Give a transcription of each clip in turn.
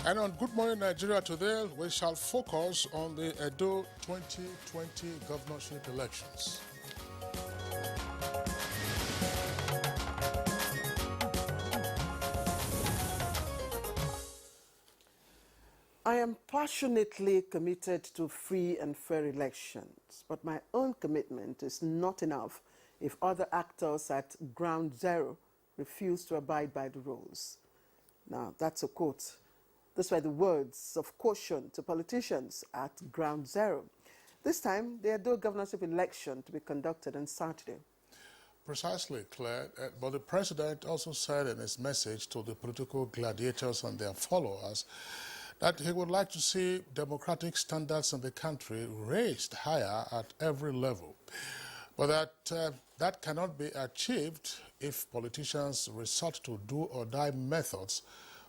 And on Good Morning Nigeria today, we shall focus on the Edo 2020 governorship elections. I am passionately committed to free and fair elections, but my own commitment is not enough if other actors at ground zero refuse to abide by the rules. Now, that's a quote. These were the words of caution to politicians at ground zero. This time, the Edo governorship election to be conducted on Saturday. Precisely, Claire. But the president also said in his message to the political gladiators and their followers that he would like to see democratic standards in the country raised higher at every level. But that cannot be achieved if politicians resort to do-or-die methods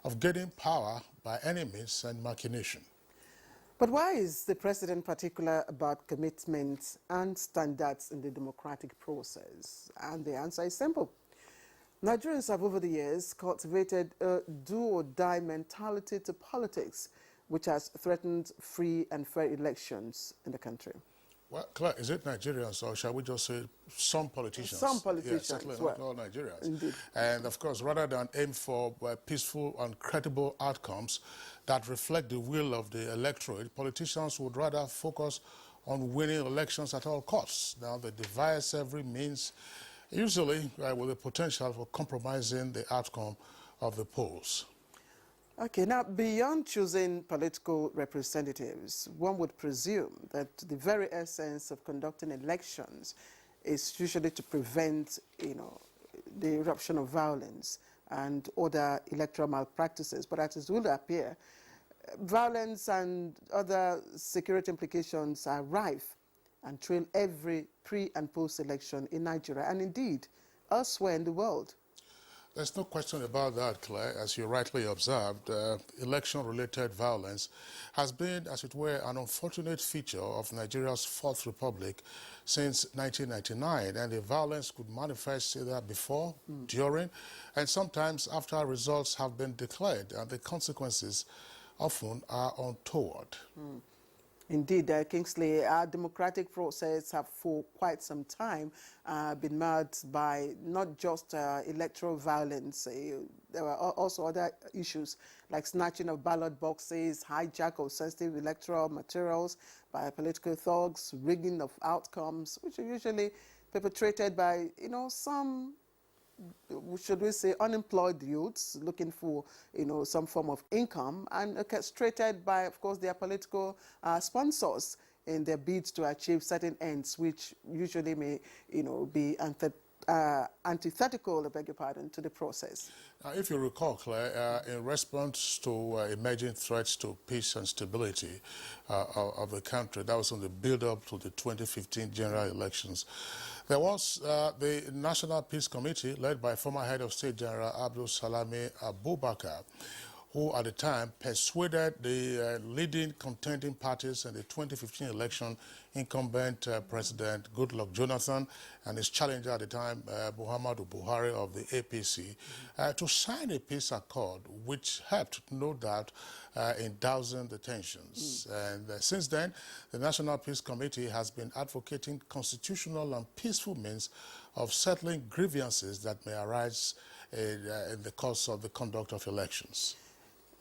of gaining power by any means and machination. But why is the president particular about commitments and standards in the democratic process? And the answer is simple. Nigerians have over the years cultivated a do-or-die mentality to politics, which has threatened free and fair elections in the country. Well, Claire, is it Nigerians, or shall we just say some politicians? Some politicians. Yes, certainly not all Nigerians. Indeed. And of course, rather than aim for peaceful and credible outcomes that reflect the will of the electorate, politicians would rather focus on winning elections at all costs. Now, they devise every means, usually with the potential for compromising the outcome of the polls. Okay, now beyond choosing political representatives, one would presume that the very essence of conducting elections is usually to prevent, the eruption of violence and other electoral malpractices. But as it will appear, violence and other security implications are rife and trail every pre- and post-election in Nigeria and indeed elsewhere in the world. There's no question about that, Claire. As you rightly observed, election-related violence has been, as it were, an unfortunate feature of Nigeria's Fourth Republic since 1999, and the violence could manifest either before, during, and sometimes after results have been declared, and the consequences often are untoward. Indeed, Kingsley, our democratic process have for quite some time been marred by not just electoral violence. There were also other issues like snatching of ballot boxes, hijack of sensitive electoral materials by political thugs, rigging of outcomes, which are usually perpetrated by, some, should we say, unemployed youths looking for, some form of income, and orchestrated by, of course, their political sponsors in their bids to achieve certain ends, which usually may, be antithetical, I beg your pardon, to the process. If you recall, Claire, in response to emerging threats to peace and stability of the country, that was on the build-up to the 2015 general elections, there was the National Peace Committee led by former head of state General Abdul Salami Abubakar, who at the time persuaded the leading contending parties in the 2015 election, incumbent President Goodluck Jonathan and his challenger at the time, Muhammadu Buhari of the APC, to sign a peace accord, which helped, no doubt, in dousing the tensions. And since then, the National Peace Committee has been advocating constitutional and peaceful means of settling grievances that may arise in the course of the conduct of elections.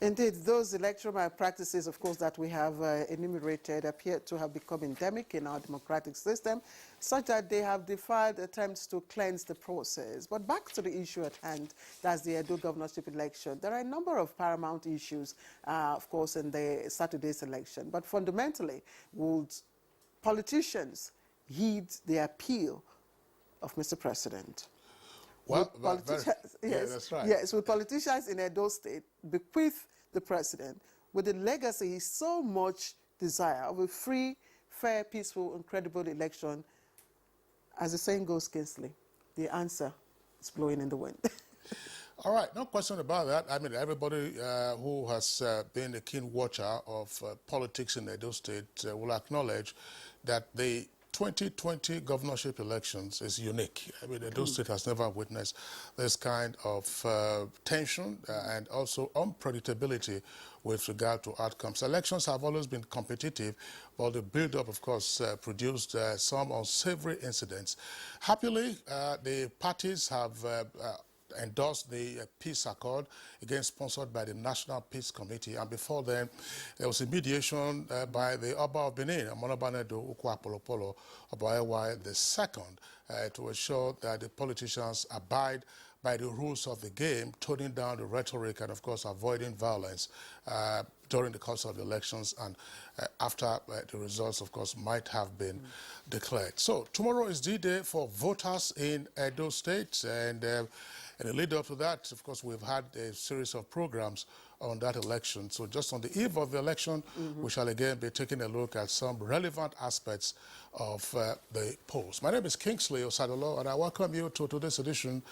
Indeed, those electoral malpractices, of course, that we have enumerated appear to have become endemic in our democratic system, such that they have defied attempts to cleanse the process. But back to the issue at hand, that's the Edo governorship election. There are a number of paramount issues, of course, in the Saturday's election. But fundamentally, would politicians heed the appeal of Mr. President? Well, that's right. Yes, with politicians in Edo State bequeath the president with the legacy he so much desire of a free, fair, peaceful, and credible election. As the saying goes, Kingsley, the answer is blowing in the wind. All right, no question about that. I mean, everybody who has been a keen watcher of politics in Edo State will acknowledge that the 2020 governorship elections is unique. I mean, Edo State has never witnessed this kind of tension and also unpredictability with regard to outcomes. Elections have always been competitive, but the build-up, of course, produced some unsavory incidents. Happily, the parties have endorsed the peace accord, again sponsored by the National Peace Committee, and before then there was a mediation by the Oba of Benin, Amonabanedo Ukwapolopolo Obaewa II, to ensure that the politicians abide by the rules of the game, toning down the rhetoric and, of course, avoiding violence during the course of the elections and after the results, of course, might have been declared. So tomorrow is D-Day for voters in Edo State, and in the lead up to that, of course, we've had a series of programs on that election. So just on the eve of the election, we shall again be taking a look at some relevant aspects of the polls. My name is Kingsley Osadolo, and I welcome you to today's edition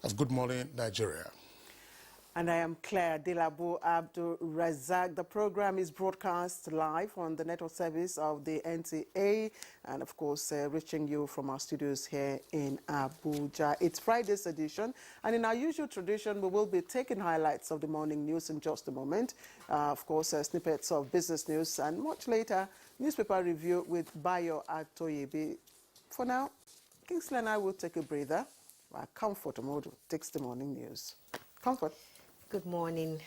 of Good Morning Nigeria. And I am Claire Delabo Abdul Razak. The program is broadcast live on the network service of the NTA and, of course, reaching you from our studios here in Abuja. It's Friday's edition, and in our usual tradition, we will be taking highlights of the morning news in just a moment. Of course, snippets of business news, and much later, newspaper review with Bayo Atoyebe. For now, Kingsley and I will take a breather while Comfort Omodo takes the morning news. Comfort. Good morning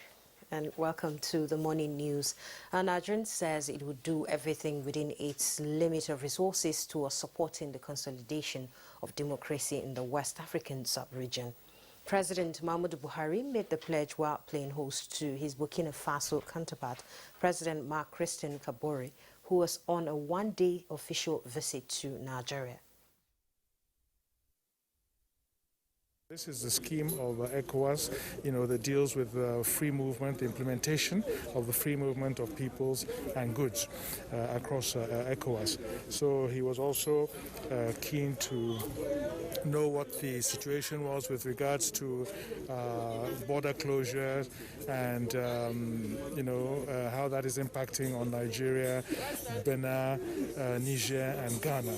and welcome to the morning news. Nigerian says it would do everything within its limit of resources towards supporting the consolidation of democracy in the West African sub-region. President Muhammadu Buhari made the pledge while playing host to his Burkina Faso counterpart, President Marc-Christian Kabore, who was on a one-day official visit to Nigeria. This is the scheme of ECOWAS, that deals with free movement, the implementation of the free movement of peoples and goods across ECOWAS. So he was also keen to know what the situation was with regards to border closure and, how that is impacting on Nigeria, Benin, Niger and Ghana.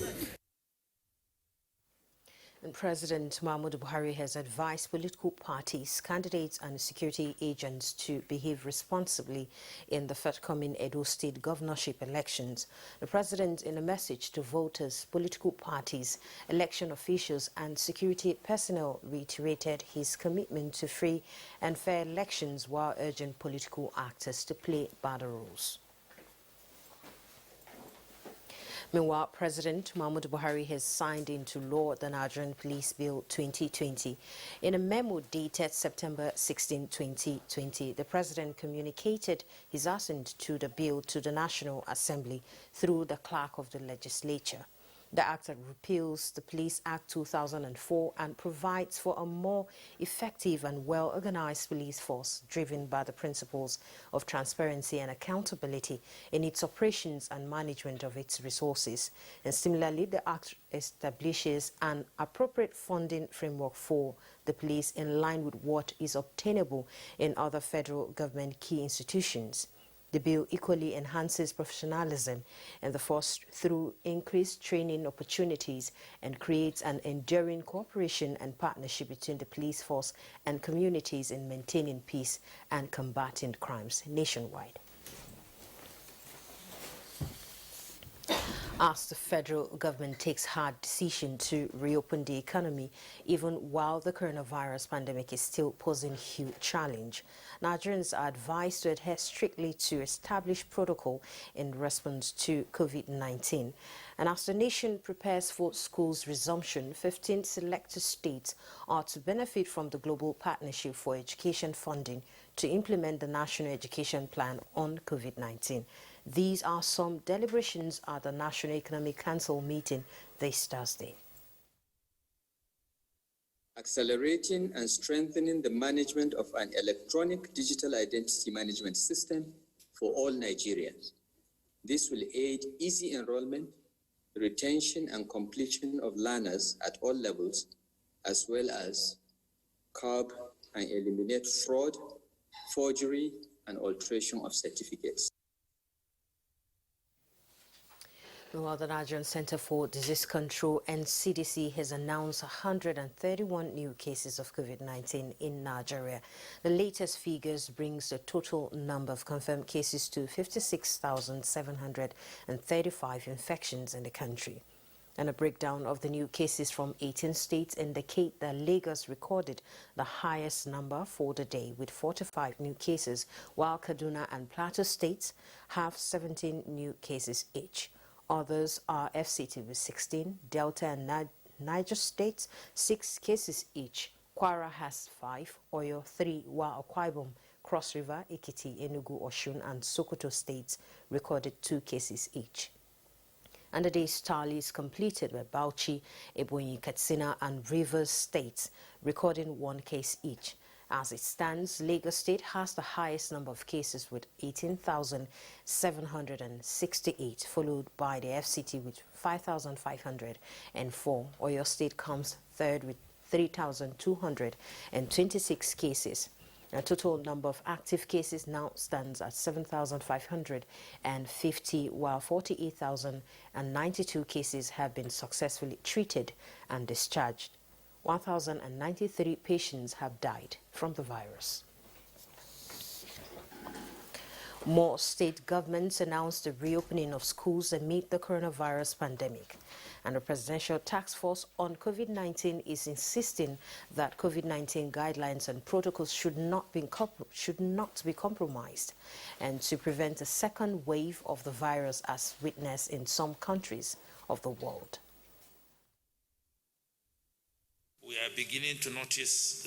And President Muhammadu Buhari has advised political parties, candidates and security agents to behave responsibly in the forthcoming Edo State governorship elections. The president, in a message to voters, political parties, election officials and security personnel, reiterated his commitment to free and fair elections while urging political actors to play by the rules. Meanwhile, President Muhammadu Buhari has signed into law the Nigerian Police Bill 2020. In a memo dated September 16, 2020, the President communicated his assent to the bill to the National Assembly through the Clerk of the Legislature. The act repeals the Police Act 2004 and provides for a more effective and well-organized police force driven by the principles of transparency and accountability in its operations and management of its resources. And similarly, the act establishes an appropriate funding framework for the police in line with what is obtainable in other federal government key institutions. The bill equally enhances professionalism in the force through increased training opportunities and creates an enduring cooperation and partnership between the police force and communities in maintaining peace and combating crimes nationwide. As the federal government takes hard decision to reopen the economy, even while the coronavirus pandemic is still posing huge challenge, Nigerians are advised to adhere strictly to established protocol in response to COVID-19. And as the nation prepares for schools resumption, 15 selected states are to benefit from the Global Partnership for Education funding to implement the National Education Plan on COVID-19. These are some deliberations at the National Economic Council meeting this Thursday. Accelerating and strengthening the management of an electronic digital identity management system for all Nigerians. This will aid easy enrollment, retention and completion of learners at all levels, as well as curb and eliminate fraud, forgery, and alteration of certificates. Well, the Nigerian Center for Disease Control and CDC has announced 131 new cases of COVID-19 in Nigeria. The latest figures brings the total number of confirmed cases to 56,735 infections in the country. And a breakdown of the new cases from 18 states indicate that Lagos recorded the highest number for the day with 45 new cases, while Kaduna and Plateau states have 17 new cases each. Others are FCT with 16, Delta and Niger states 6 cases each. Kwara has 5, Oyo 3, while Akwa Ibom, Cross River, Ekiti, Enugu, Osun and Sokoto states recorded 2 cases each. And the day's tally is completed by Bauchi, Ebonyi, Katsina and Rivers states recording 1 case each. As it stands, Lagos State has the highest number of cases with 18,768, followed by the FCT with 5,504. Oyo State comes third with 3,226 cases. The total number of active cases now stands at 7,550, while 48,092 cases have been successfully treated and discharged. 1,093 patients have died from the virus. More state governments announced the reopening of schools amid the coronavirus pandemic. And the Presidential Task Force on COVID-19 is insisting that COVID-19 guidelines and protocols should not be compromised, and to prevent a second wave of the virus as witnessed in some countries of the world. We are beginning to notice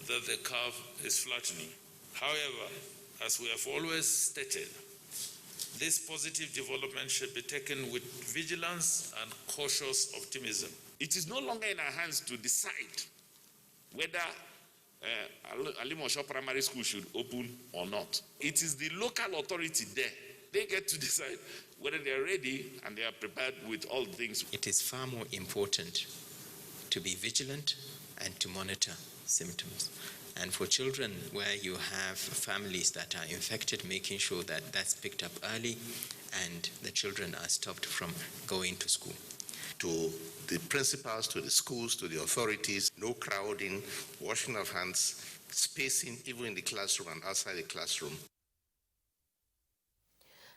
that the curve is flattening. However, as we have always stated, this positive development should be taken with vigilance and cautious optimism. It is no longer in our hands to decide whether Alimosho Primary School should open or not. It is the local authority there. They get to decide whether they are ready and they are prepared with all things. It is far more important to be vigilant and to monitor symptoms. And for children where you have families that are infected, making sure that that's picked up early and the children are stopped from going to school. To the principals, to the schools, to the authorities, no crowding, washing of hands, spacing even in the classroom and outside the classroom.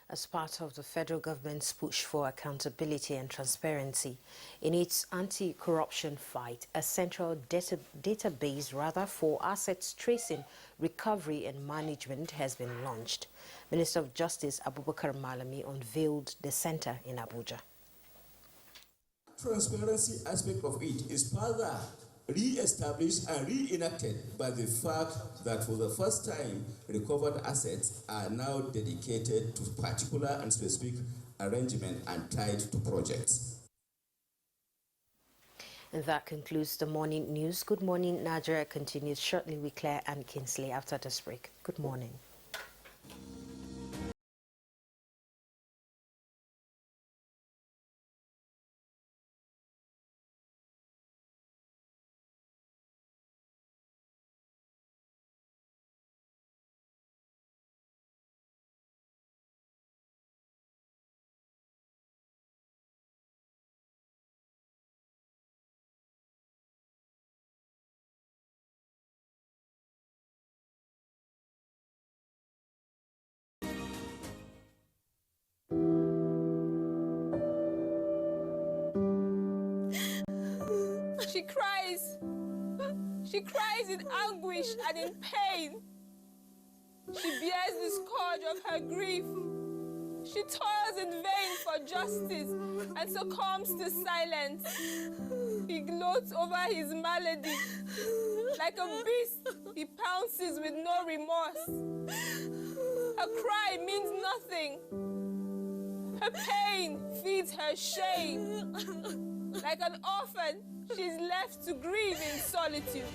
As part of the federal government's push for accountability and transparency in its anti-corruption fight, a central database for assets tracing, recovery and management has been launched. Minister of Justice Abubakar Malami unveiled the center in Abuja. Transparency aspect of it is further re-established and reenacted by the fact that for the first time, recovered assets are now dedicated to particular and specific arrangement and tied to projects. And that concludes the morning news. Good morning, Nigeria continues shortly with Claire and Kingsley after this break. Good morning. She cries. She cries in anguish and in pain. She bears the scourge of her grief. She toils in vain for justice and succumbs to silence. He gloats over his malady. Like a beast, he pounces with no remorse. Her cry means nothing. Her pain feeds her shame. Like an orphan, she's left to grieve in solitude.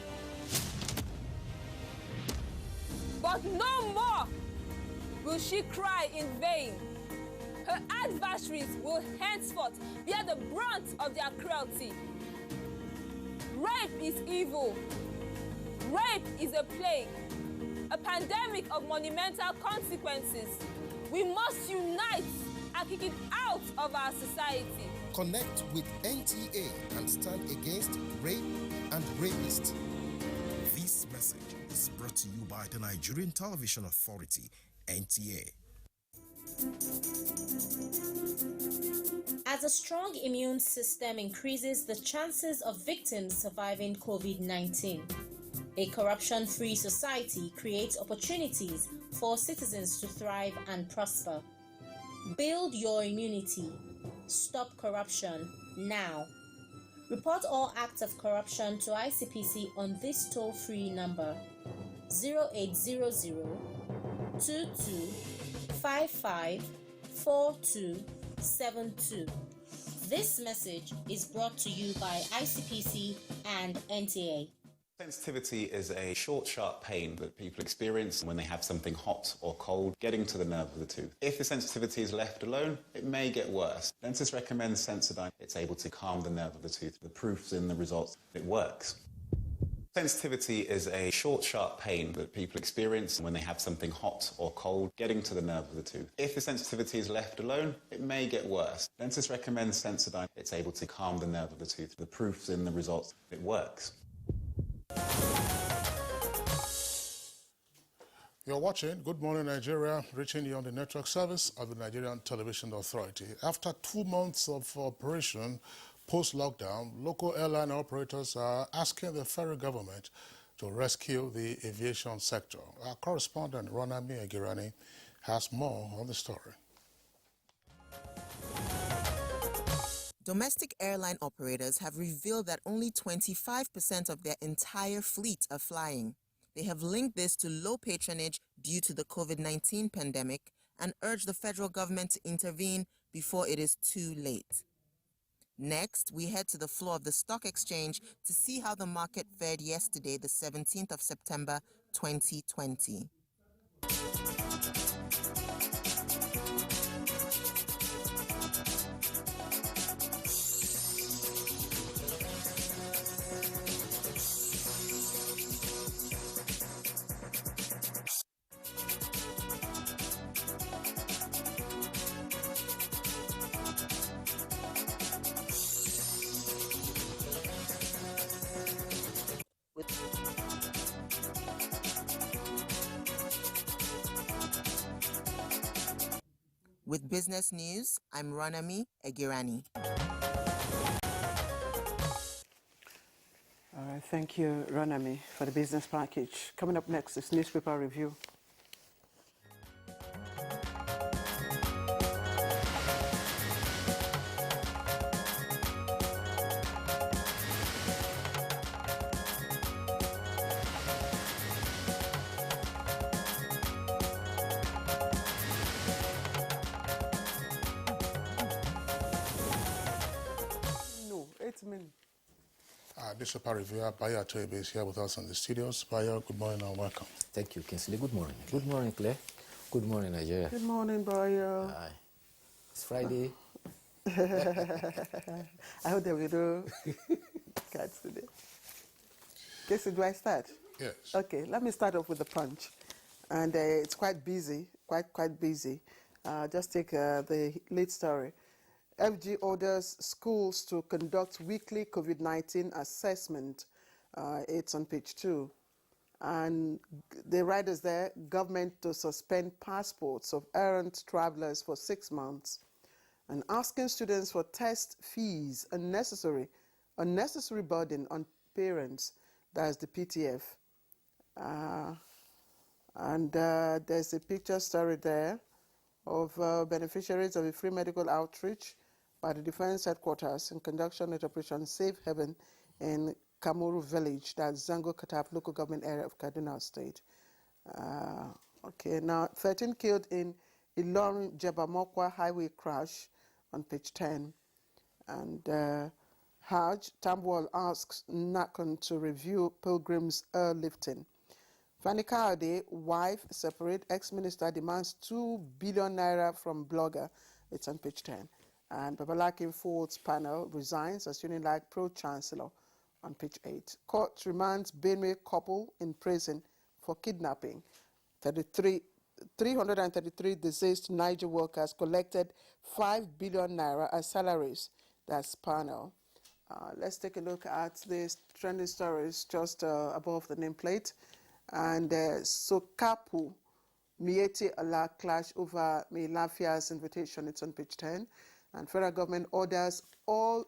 But no more will she cry in vain. Her adversaries will henceforth bear the brunt of their cruelty. Rape is evil. Rape is a plague, a pandemic of monumental consequences. We must unite and kick it out of our society. Connect with NTA and stand against rape and rapists. This message is brought to you by the Nigerian Television Authority, NTA. As a strong immune system increases the chances of victims surviving COVID-19, a corruption-free society creates opportunities for citizens to thrive and prosper. Build your immunity. Stop corruption now. Report all acts of corruption to ICPC on this toll-free number 0800 22 55 4272. This message is brought to you by ICPC and NTA. Sensitivity is a short, sharp pain that people experience when they have something hot or cold getting to the nerve of the tooth. If the sensitivity is left alone, it may get worse. Dentists recommend Sensodyne. It's able to calm the nerve of the tooth. The proof's in the results. It works. Sensitivity is a short, sharp pain that people experience when they have something hot or cold getting to the nerve of the tooth. If the sensitivity is left alone, it may get worse. Dentists recommend Sensodyne. It's able to calm the nerve of the tooth. The proof's in the results. It works. You're watching Good Morning Nigeria, reaching you on the network service of the Nigerian Television Authority. After 2 months of operation post-lockdown, local airline operators are asking the federal government to rescue the aviation sector. Our correspondent, Ronami Agirani, has more on the story. Domestic airline operators have revealed that only 25% of their entire fleet are flying. They have linked this to low patronage due to the COVID-19 pandemic and urged the federal government to intervene before it is too late. Next, we head to the floor of the stock exchange to see how the market fared yesterday, the 17th of September, 2020. With business news, I'm Ronami Agirani. All right, thank you, Ronami, for the business package. Coming up next is newspaper review. Newspaper reviewer Bayo Atoyebe is here with us in the studios. Bayo, good morning and welcome. Thank you, Kinsley. Good morning. Good morning, Claire. Good morning, Nigeria. Good morning, Bayo. Hi. It's Friday. I hope that we do cards today. Casey, do I start? Yes. Okay, let me start off with the punch. And it's quite busy, quite busy. Just take the lead story. FG orders schools to conduct weekly COVID-19 assessment. It's on page 2. And the writers there, government to suspend passports of errant travelers for 6 months. And asking students for test fees, unnecessary burden on parents. That's the PTF. And there's a picture story there of beneficiaries of a free medical outreach by the Defense Headquarters in conjunction with Operation Safe Haven in Kamuru Village, that's Zango Katap local government area of Kaduna State. Okay, now 13 killed in Ilorin Jebamokwa highway crash on page 10. And Hajj Tambuwal asks Nakon to review pilgrims' airlifting. Fani Kaode, wife, separate ex-minister demands 2 billion naira from blogger. It's on page 10. And Babalakin Ford's panel resigns as Unilag Pro-Chancellor on page 8. Court remands Benue couple in prison for kidnapping. 33 333 deceased Niger workers collected 5 billion naira as salaries. That's panel. Let's take a look at the trending stories just above the nameplate. And Sokapu Mieti Allah clash over Milafia's invitation. It's on page 10. And federal government orders all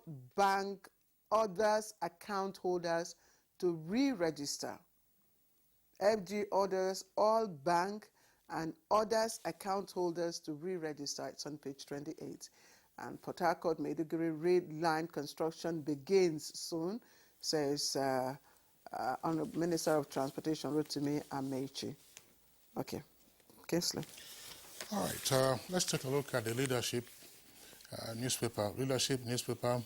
account holders to re-register. FG orders all bank and others account holders to re-register. It's on page 28. And Port Harcourt Maiduguri Rail Line construction begins soon, says Honorable Minister of Transportation Rotimi Amechi. Okay, Kingsley. All right, let's take a look at the leadership newspaper. Leadership newspaper,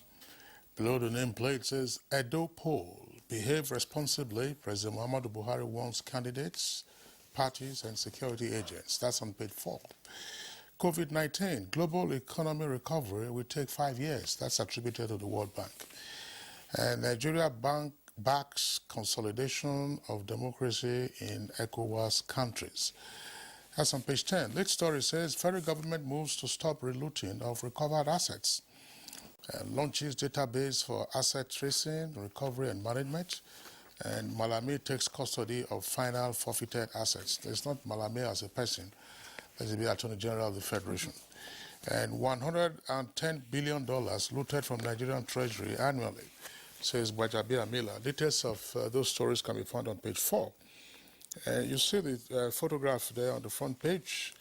below the nameplate says, Edo poll, behave responsibly. President Muhammadu Buhari warns candidates, parties, and security agents. That's on page 4. COVID-19, global economy recovery will take 5 years. That's attributed to the World Bank. And Nigeria backs consolidation of democracy in ECOWAS countries. That's on page 10. Lead story says, federal government moves to stop relooting of recovered assets. Launches database for asset tracing, recovery, and management. And Malami takes custody of final forfeited assets. There's not Malami as a person. There's the Attorney General of the Federation. And $110 billion looted from Nigerian Treasury annually, says Bajabi Amila. Details of those stories can be found on page 4. You see the photograph there on the front page.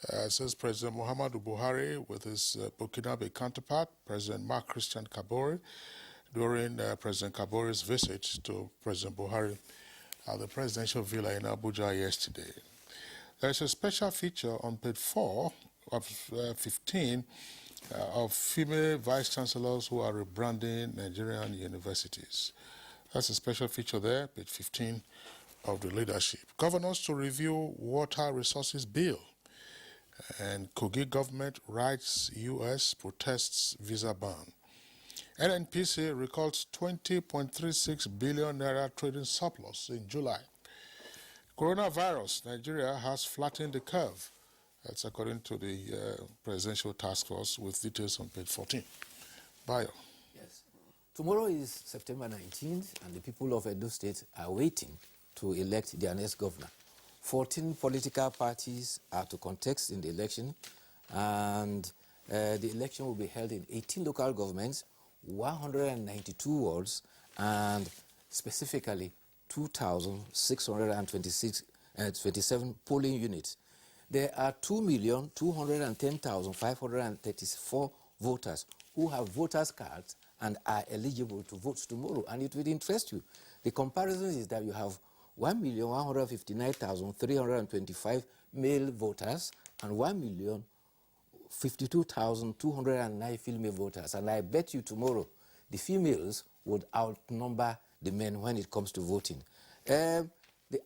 It says President Muhammadu Buhari with his Burkinabe counterpart, President Mark Christian Kabore, during President Kabore's visit to President Buhari at the presidential villa in Abuja yesterday. There's a special feature on page 4 of 15 of female vice chancellors who are rebranding Nigerian universities. That's a special feature there, page 15 of the leadership. Governors to review water resources bill. And Kogi government writes U.S. protests visa ban. NNPC records 20.36 billion naira trading surplus in July. Coronavirus, Nigeria has flattened the curve. That's according to the Presidential Task Force, with details on page 14. Bayo. Yes. Tomorrow is September 19th, and the people of Edo State are waiting to elect their next governor. 14 political parties are to contest in the election, and the election will be held in 18 local governments, 192 wards, and specifically 2,627 polling units. There are 2,210,534 voters who have voters' cards and are eligible to vote tomorrow, and it will interest you. The comparison is that you have 1,159,325 male voters and 1,052,209 female voters. And I bet you tomorrow the females would outnumber the men when it comes to voting. The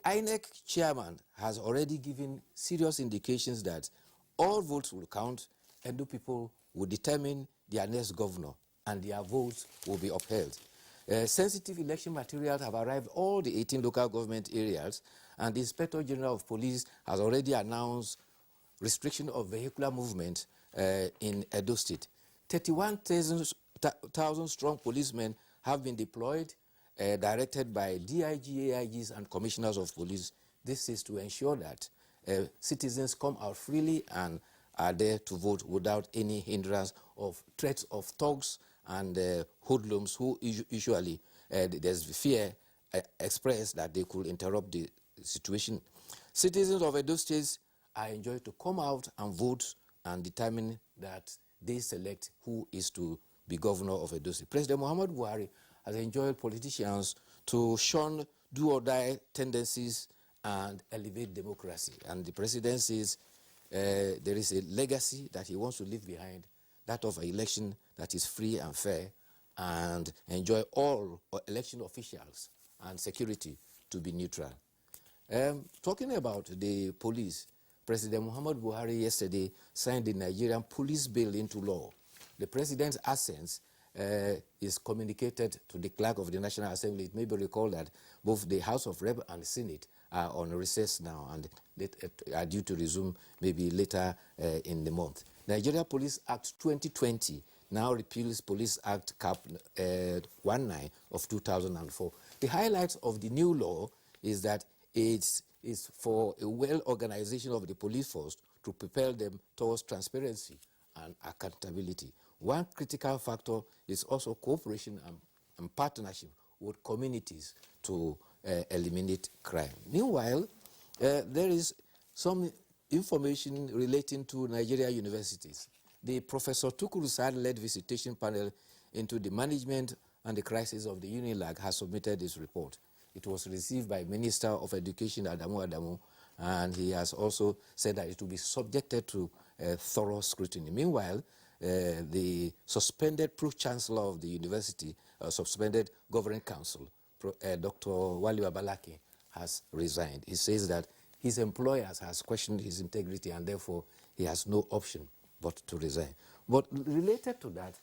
INEC chairman has already given serious indications that all votes will count, and the people will determine their next governor, and their votes will be upheld. Sensitive election materials have arrived all the 18 local government areas, and the Inspector General of Police has already announced restriction of vehicular movement in Edo State. 31,000 strong policemen have been deployed, directed by DIG, AIGs, and commissioners of police. This is to ensure that citizens come out freely and are there to vote without any hindrance of threats of thugs and hoodlums who usually, there's fear expressed that they could interrupt the situation. Citizens of Edo State are enjoined to come out and vote and determine that they select who is to be governor of Edo State. President Muhammadu Buhari has enjoined politicians to shun do-or-die tendencies and elevate democracy. And the president says there is a legacy that he wants to leave behind, that of an election that is free and fair, and enjoy all election officials and security to be neutral. Talking about the police, President Muhammadu Buhari yesterday signed the Nigerian police bill into law. The president's assent is communicated to the clerk of the National Assembly. It may be recalled that both the House of Rep and the Senate are on recess now and are due to resume maybe later in the month. Nigeria Police Act 2020 now repeals Police Act Cap 19 of 2004. The highlight of the new law is that it is for a well-organization of the police force to propel them towards transparency and accountability. One critical factor is also cooperation and partnership with communities to eliminate crime. Meanwhile, there is some information relating to Nigeria universities. The Professor Tukuru Sa'ad-led visitation panel into the management and the crisis of the UNILAG has submitted this report. It was received by Minister of Education Adamu, and he has also said that it will be subjected to thorough scrutiny. Meanwhile, the suspended Pro-Chancellor of the university, suspended Governing Council, Dr. Wali Babalaki, has resigned. He says that his employers has questioned his integrity and therefore he has no option but to resign. But related to that,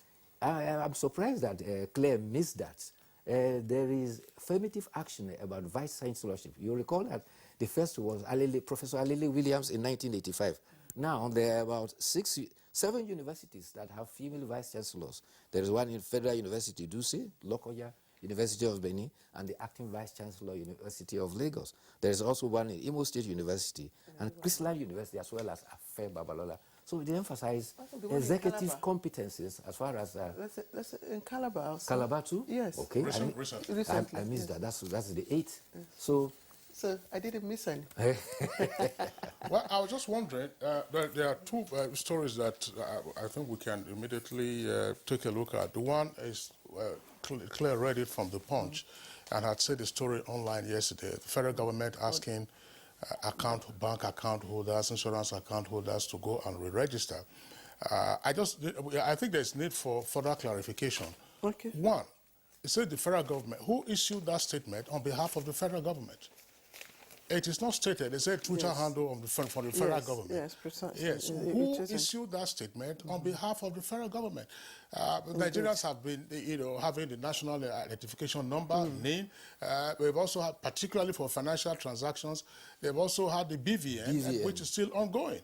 I'm surprised that Claire missed that. There is affirmative action about vice chancellorship. You recall that the first was Professor Alele Williams in 1985. Now there are about 7 universities that have female vice chancellors. There is one in Federal University Duse, Lokoja, University of Benin, and the acting vice chancellor, University of Lagos. There is also one in Imo State University and Chrisland University, as well as Afe Babalola. So they emphasize executive competencies as far as... that's in Calabar. Calabar too? Yes. Okay. Recently. I missed that. That's the 8th. Yes. So I didn't miss any. Well, I was just wondering, there are 2 stories that I think we can immediately take a look at. The one is Claire read it from The Punch and had said the story online yesterday. The federal government asking bank account holders, insurance account holders to go and re-register. I think there's need for further clarification. Okay. One, it said the federal government. Who issued that statement on behalf of the federal government? It is not stated. It's a Twitter handle from the federal government. Yes, precisely. Yes. Who issued that statement on behalf of the federal government? Nigerians have been, having the national identification number, name. We've also had, particularly for financial transactions, they've also had the BVN. Which is still ongoing.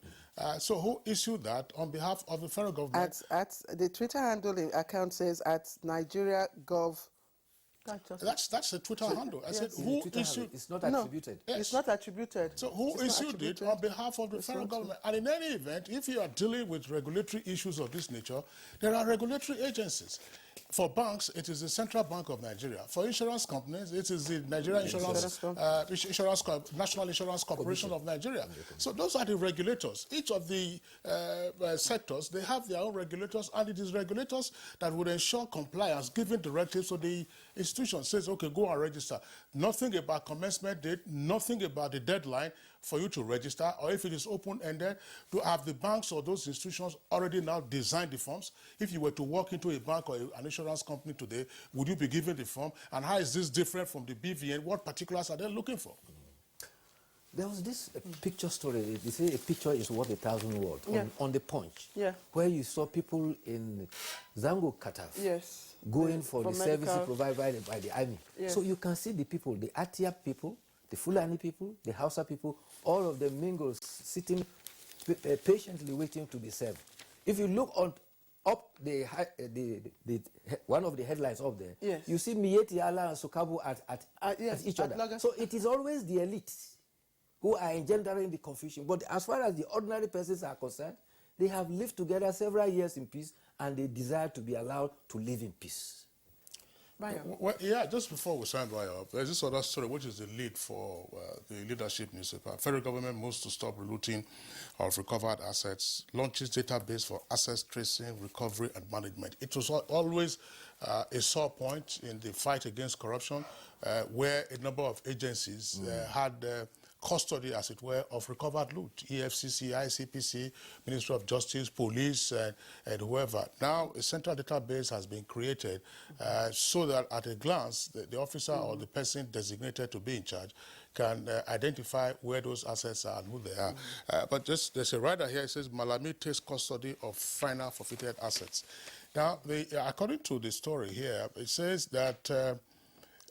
So who issued that on behalf of the federal government? At the Twitter handle account says at Nigeria Gov. That's a Twitter handle. I said, who issued? It's not attributed. No, it's not attributed. So who issued it on behalf of the federal government? And in any event, if you are dealing with regulatory issues of this nature, there are regulatory agencies. For banks, it is the Central Bank of Nigeria. For insurance companies, it is the Nigerian National Insurance Corporation of Nigeria. So those are the regulators. Each of the sectors, they have their own regulators, and it is regulators that would ensure compliance, giving directives so the institution says, okay, go and register. Nothing about commencement date, nothing about the deadline for you to register, or if it is open-ended, to have the banks or those institutions already now design the forms. If you were to walk into a bank or an insurance company today, would you be given the form? And how is this different from the BVN? What particulars are they looking for? There was this picture story. They say a picture is worth 1,000 words on the Punch, where you saw people in Zango Kataf going for the services provided by the army. So you can see the people, the Atia people, the Fulani people, the Hausa people, all of them mingle, sitting patiently waiting to be served. If you look up one of the headlines up there, you see Mieti Allah and Sokabu at each other. So it is always the elites who are engendering the confusion. But as far as the ordinary persons are concerned, they have lived together several years in peace and they desire to be allowed to live in peace. Well, just before we sign by up, there's this other story, which is the lead for the leadership newspaper. Federal government moves to stop relooting of recovered assets, launches database for assets tracing, recovery, and management. It was always a sore point in the fight against corruption, where a number of agencies had custody, as it were, of recovered loot. EFCC, ICPC, Ministry of Justice, police, and whoever. Now, a central database has been created so that at a glance, the officer or the person designated to be in charge can identify where those assets are and who they are. But there's a writer here, it says, Malami takes custody of final forfeited assets. Now, according to the story here, it says that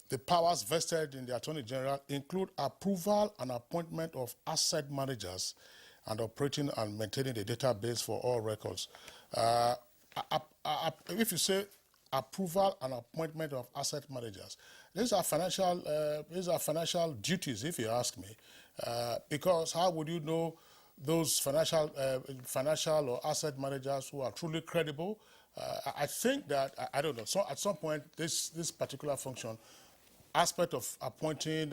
The powers vested in the Attorney General include approval and appointment of asset managers and operating and maintaining the database for all records. If you say approval and appointment of asset managers, these are financial duties, if you ask me, because how would you know those financial or asset managers who are truly credible? I think that I don't know. So at some point, this particular function, aspect of appointing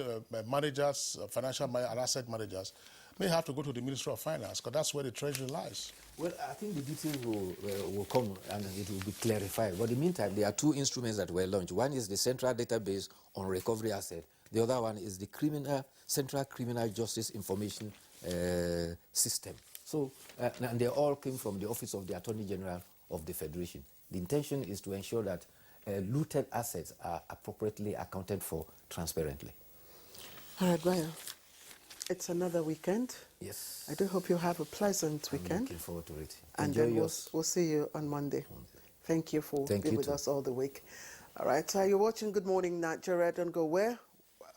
managers, financial and asset managers, may have to go to the Ministry of Finance, because that's where the treasury lies. Well, I think the details will come and it will be clarified. But in the meantime, there are two instruments that were launched. One is the Central Database on Recovery Asset. The other one is the Central Criminal Justice Information System. So, and they all came from the Office of the Attorney General of the Federation. The intention is to ensure that looted assets are appropriately accounted for transparently. All right, Brian. It's another weekend. Yes. I do hope you have a pleasant weekend. Looking forward to it. And then we'll see you on Monday. Thank you for being with us all the week. All right, so you're watching Good Morning Nigeria. Don't go away.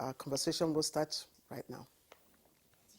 Our conversation will start right now.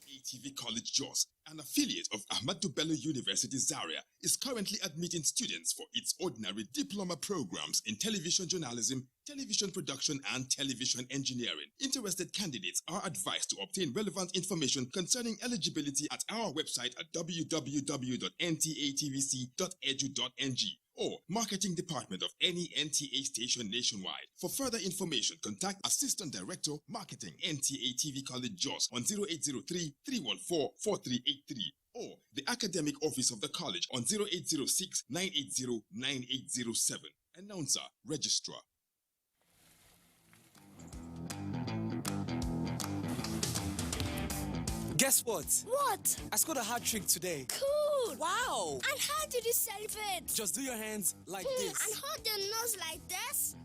NTA College Jos, an affiliate of Ahmadu Bello University Zaria, is currently admitting students for its ordinary diploma programs in television journalism, television production, and television engineering. Interested candidates are advised to obtain relevant information concerning eligibility at our website at www.ntatvc.edu.ng or marketing department of any NTA station nationwide. For further information, contact Assistant Director, Marketing, NTA TV College Jos on 0803-314-4383 or the Academic Office of the College on 0806-980-9807. Announcer, Registrar. Guess what? What? I scored a hat trick today. Cool! Wow! And how did you celebrate? Just do your hands like this. And hold your nose like this.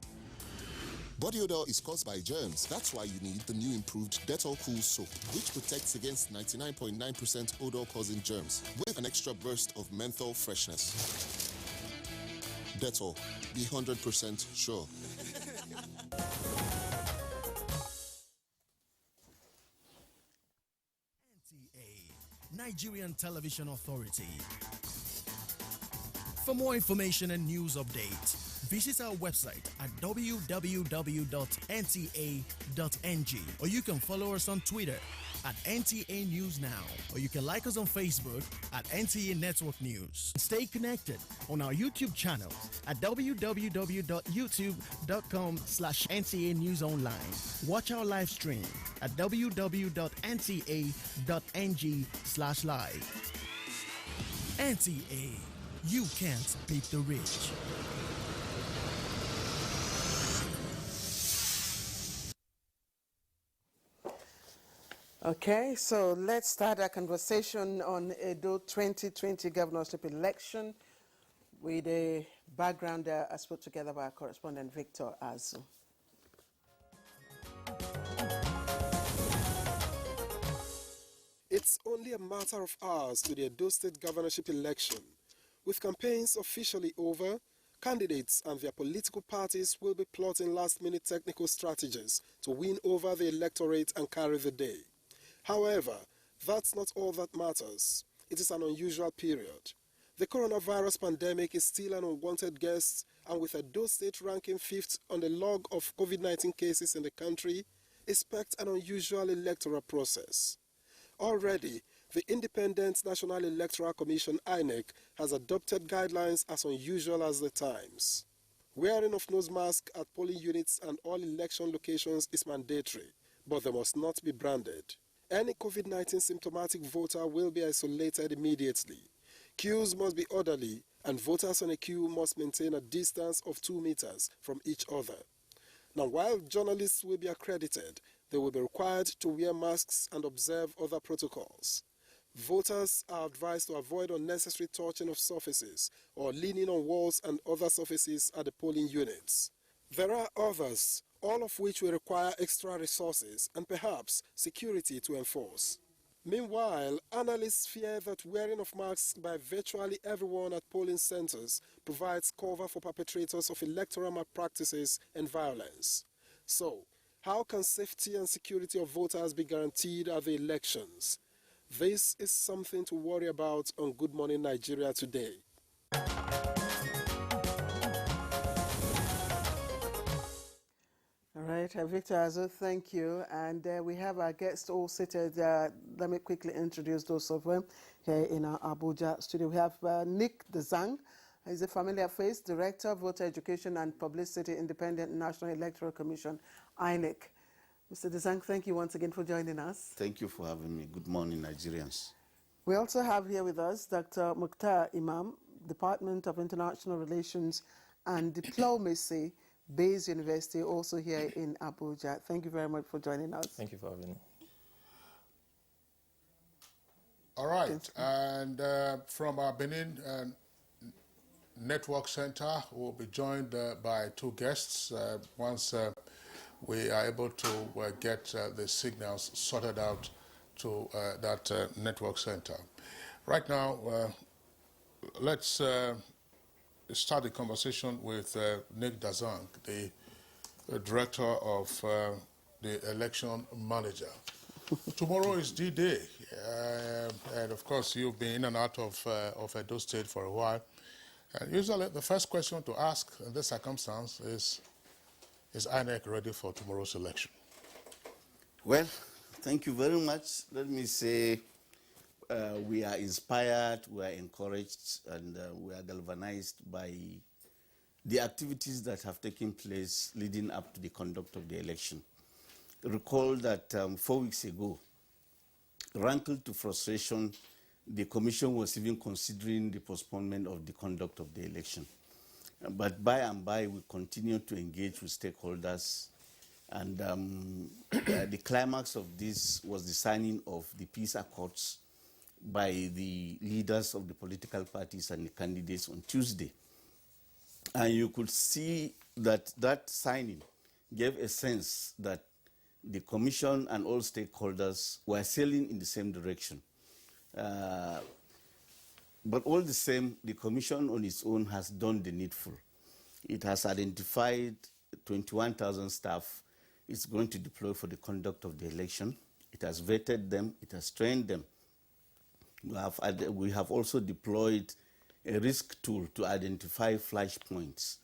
Body odor is caused by germs. That's why you need the new improved Dettol Cool Soap, which protects against 99.9% odor-causing germs with an extra burst of menthol freshness. Dettol, be 100% sure. Nigerian Television Authority. For more information and news updates, visit our website at www.nta.ng, or you can follow us on Twitter at NTA News Now, or you can like us on Facebook at NTA Network News. Stay connected on our YouTube channel at www.youtube.com/NTA News Online. Watch our live stream at www.nta.ng/live. NTA, you can't beat the rich. Okay, so let's start our conversation on Edo 2020 governorship election with a background as put together by our correspondent Victor Azu. It's only a matter of hours to the Edo State governorship election. With campaigns officially over, candidates and their political parties will be plotting last-minute technical strategies to win over the electorate and carry the day. However, that's not all that matters. It is an unusual period. The coronavirus pandemic is still an unwanted guest, and with Edo State ranking 5th on the log of COVID-19 cases in the country, expect an unusual electoral process. Already, the Independent National Electoral Commission (INEC) has adopted guidelines as unusual as the times. Wearing of nose masks at polling units and all election locations is mandatory, but they must not be branded. Any COVID-19 symptomatic voter will be isolated immediately. Queues must be orderly, and voters on a queue must maintain a distance of 2 meters from each other. Now, while journalists will be accredited, they will be required to wear masks and observe other protocols. Voters are advised to avoid unnecessary touching of surfaces or leaning on walls and other surfaces at the polling units. There are others, all of which will require extra resources and perhaps security to enforce. Meanwhile, analysts fear that wearing of masks by virtually everyone at polling centers provides cover for perpetrators of electoral malpractices and violence. So, How can safety and security of voters be guaranteed at the elections? This is something to worry about on Good Morning Nigeria today. All right, Victor Azo, thank you. And we have our guests all seated. Let me quickly introduce those of them here in our Abuja studio. We have Nick Dzang. He's a familiar face, Director, Voter Education and Publicity, Independent National Electoral Commission, INEC. Mr. Dzang, thank you once again for joining us. Thank you for having me. Good morning, Nigerians. We also have here with us Dr. Mukhtar Imam, Department of International Relations and Diplomacy, Bayes University, also here in Abuja. Thank you very much for joining us. Thank you for having me. All right, and from our Benin Network Center, we'll be joined by two guests once we are able to get the signals sorted out to that network center. Right now, let's start the conversation with Nick Dzang, the director of the election manager. Tomorrow is D-Day, and of course you've been in and out of Edo State for a while. And usually the first question to ask in this circumstance is INEC ready for tomorrow's election? Well, thank you very much. Let me say we are inspired, we are encouraged, and we are galvanized by the activities that have taken place leading up to the conduct of the election. Recall that 4 weeks ago, rankled to frustration, the Commission was even considering the postponement of the conduct of the election. But by and by, we continued to engage with stakeholders, and the climax of this was the signing of the peace accords by the leaders of the political parties and the candidates on Tuesday. And you could see that that signing gave a sense that the Commission and all stakeholders were sailing in the same direction. But all the same, the Commission on its own has done the needful. It has identified 21,000 staff it's going to deploy for the conduct of the election. It has vetted them, it has trained them. We have also deployed a risk tool to identify flashpoints.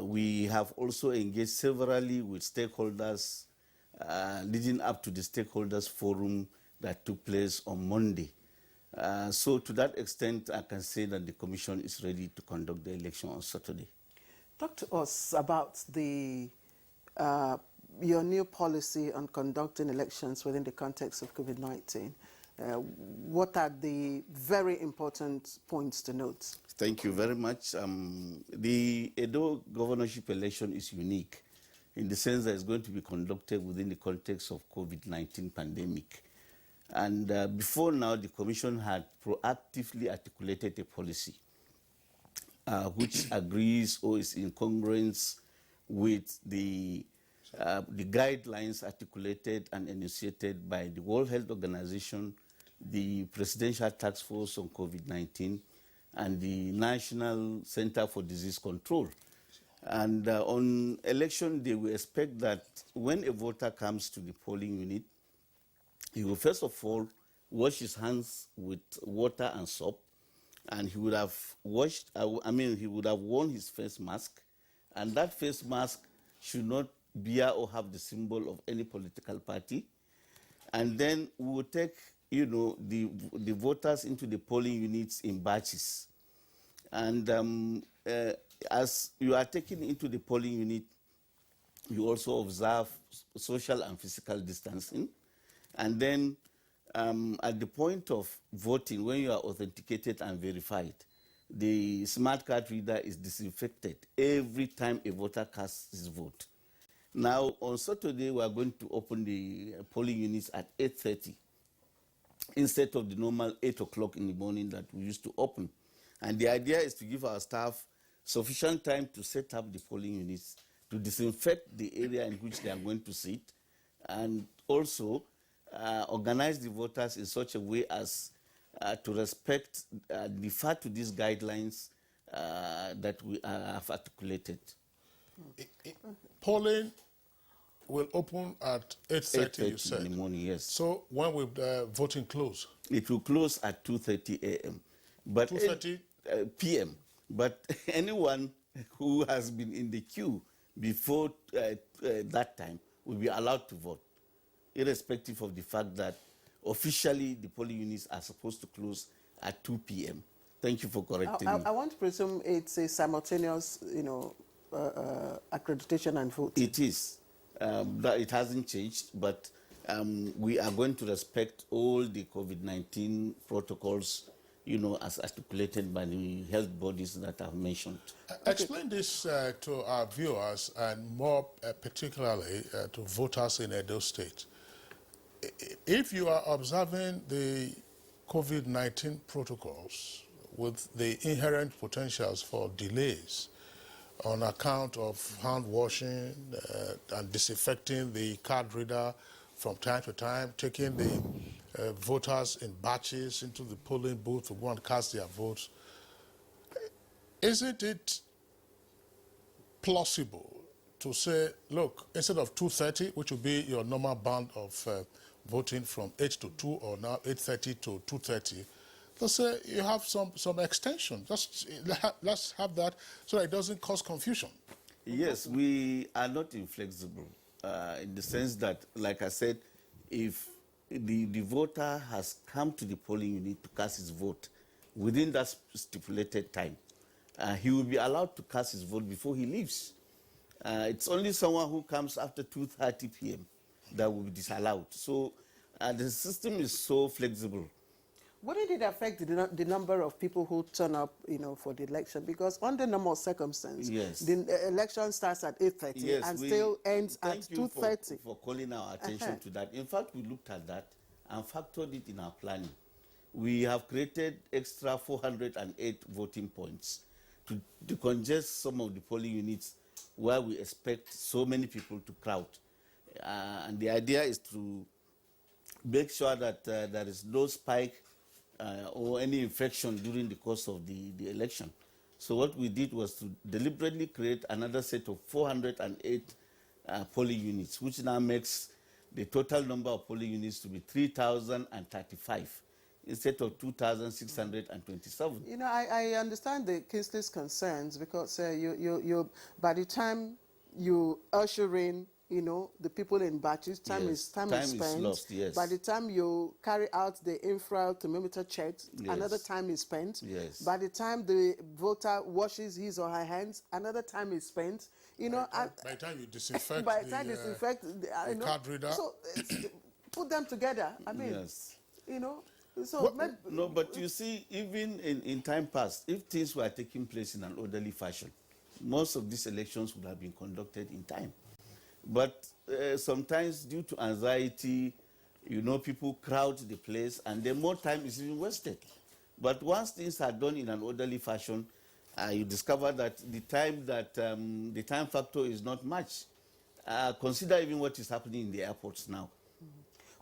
We have also engaged severally with stakeholders leading up to the stakeholders forum that took place on Monday. So to that extent, I can say that the Commission is ready to conduct the election on Saturday. Talk to us about the your new policy on conducting elections within the context of COVID-19. What are the very important points to note? Thank you very much. The Edo governorship election is unique in the sense that it's going to be conducted within the context of COVID-19 pandemic. And before now, the Commission had proactively articulated a policy which agrees or is in congruence with the guidelines articulated and enunciated by the World Health Organization, the Presidential Task Force on COVID-19, and the National Center for Disease Control. And on election day, we expect that when a voter comes to the polling unit, he will first of all wash his hands with water and soap, and he would have he would have worn his face mask, and that face mask should not bear or have the symbol of any political party. And then we will take, the voters into the polling units in batches. And as you are taken into the polling unit, you also observe social and physical distancing. And then at the point of voting, when you are authenticated and verified, the smart card reader is disinfected every time a voter casts his vote. Now, on Saturday, we are going to open the polling units at 8:30 instead of the normal 8 o'clock in the morning that we used to open. And the idea is to give our staff sufficient time to set up the polling units, to disinfect the area in which they are going to sit, and also organize the voters in such a way as to respect, defer to these guidelines that we have articulated. Polling will open at 8:30, you said. In the morning, yes. So when will voting close? It will close at 2:30 a.m. But 2:30 p.m. But anyone who has been in the queue before that time will be allowed to vote, irrespective of the fact that officially the polling units are supposed to close at 2 p.m. Thank you for correcting me. I want to presume it's a simultaneous, accreditation and vote. It is. That it hasn't changed, but we are going to respect all the COVID-19 protocols, as articulated by the health bodies that I've mentioned. Explain this to our viewers and more particularly to voters in Edo State. If you are observing the COVID-19 protocols with the inherent potentials for delays on account of hand washing and disinfecting the card reader from time to time, taking the voters in batches into the polling booth to go and cast their votes, isn't it plausible to say, look, instead of 2:30, which would be your normal band of voting from 8 to 2 or now 8:30 to 2:30, let's say you have some extension. Let's have that so that it doesn't cause confusion. Yes, we are not inflexible in the sense that, like I said, if the voter has come to the polling unit to cast his vote within that stipulated time, he will be allowed to cast his vote before he leaves. It's only someone who comes after 2:30 p.m. that will be disallowed. So the system is so flexible. Wouldn't it affect the number of people who turn up, for the election? Because under normal circumstances, yes, the election starts at 8:30 and still ends at 2:30. Thank you for calling our attention to that. In fact, we looked at that and factored it in our planning. We have created extra 408 voting points to decongest some of the polling units where we expect so many people to crowd. And the idea is to make sure that there is no spike or any infection during the course of the election. So what we did was to deliberately create another set of 408 polling units, which now makes the total number of polling units to be 3,035 instead of 2,627. I understand the Kingsley's concerns because you by the time you usher in the people in batches, time is spent. Lost, yes. By the time you carry out the infrared thermometer checks, yes, another time is spent. Yes. By the time the voter washes his or her hands, another time is spent. By the time you disinfect the card reader. So put them together. I mean, yes. So no, but you see, even in time past, if things were taking place in an orderly fashion, most of these elections would have been conducted in time. But sometimes due to anxiety, people crowd the place and then more time is even wasted. But once things are done in an orderly fashion, you discover that the time factor is not much. Consider even what is happening in the airports now.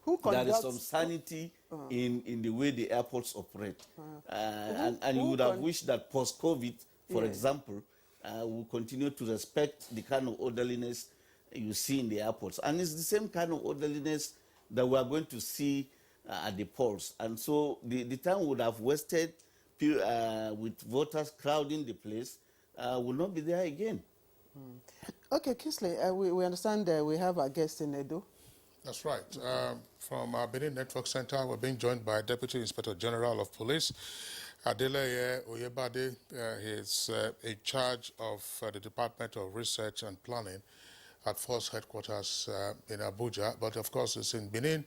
There is some sanity in the way the airports operate. And you would have wished that post-COVID, for example, will continue to respect the kind of orderliness you see in the airports. And it's the same kind of orderliness that we are going to see at the polls. And so the time would have wasted with voters crowding the place will not be there again. Okay, Kingsley, we understand we have our guest in Edo. That's right. From our Benin Network Center, we're being joined by Deputy Inspector General of Police, Adeleye Oyebade. He is in charge of the Department of Research and Planning at Force Headquarters in Abuja, but of course it's in Benin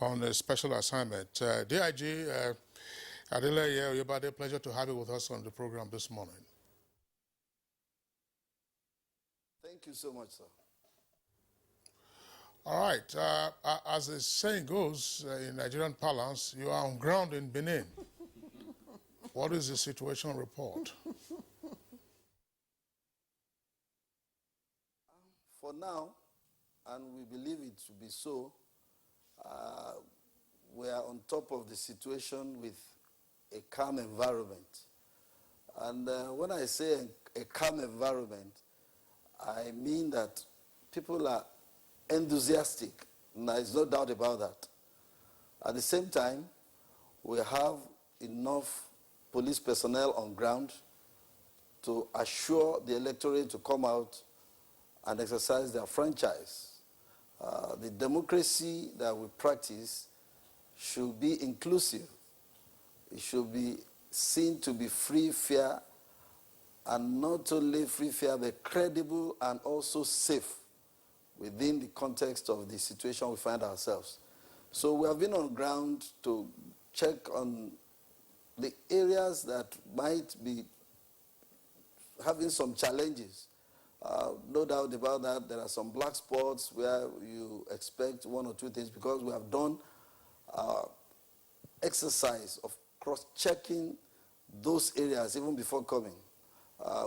on a special assignment. DIG Adeleye Oyebade, pleasure to have you with us on the program this morning. Thank you so much, sir. All right. As the saying goes in Nigerian parlance, you are on ground in Benin. What is the situation report? For now, and we believe it to be so, we are on top of the situation with a calm environment. And when I say a calm environment, I mean that people are enthusiastic. There's no doubt about that. At the same time, we have enough police personnel on ground to assure the electorate to come out and exercise their franchise. The democracy that we practice should be inclusive. It should be seen to be free, fair, and not only free, fair, but credible and also safe within the context of the situation we find ourselves. So we have been on ground to check on the areas that might be having some challenges. No doubt about that. There are some black spots where you expect one or two things, because we have done exercise of cross-checking those areas even before coming.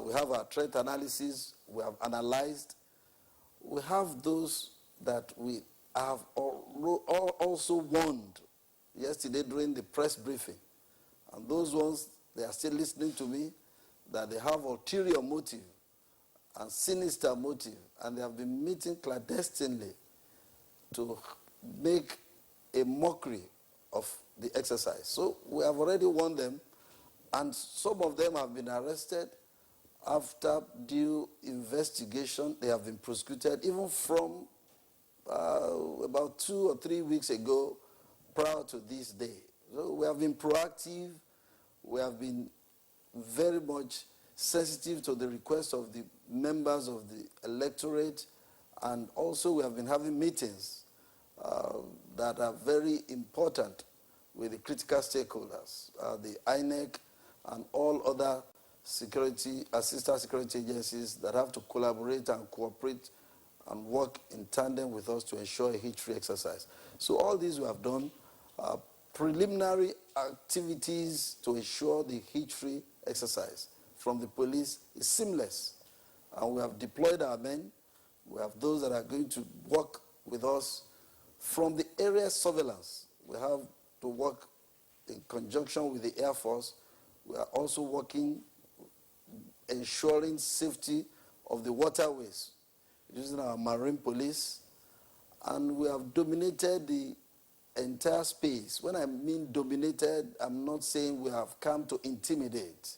We have our threat analysis. We have analyzed. We have those that we have also warned yesterday during the press briefing. And those ones, they are still listening to me, that they have ulterior motive and sinister motive, and they have been meeting clandestinely to make a mockery of the exercise. So we have already warned them, and some of them have been arrested. After due investigation, they have been prosecuted, even from about 2 or 3 weeks ago, prior to this day. So we have been proactive. We have been very much sensitive to the requests of the members of the electorate, and also we have been having meetings that are very important with the critical stakeholders, the INEC and all other assistant security agencies that have to collaborate and cooperate and work in tandem with us to ensure a heat-free exercise. So all these we have done. Preliminary activities to ensure the heat-free exercise from the police is seamless. And we have deployed our men. We have those that are going to work with us from the area surveillance. We have to work in conjunction with the Air Force. We are also working, ensuring safety of the waterways using our marine police. And we have dominated the entire space. When I mean dominated, I'm not saying we have come to intimidate.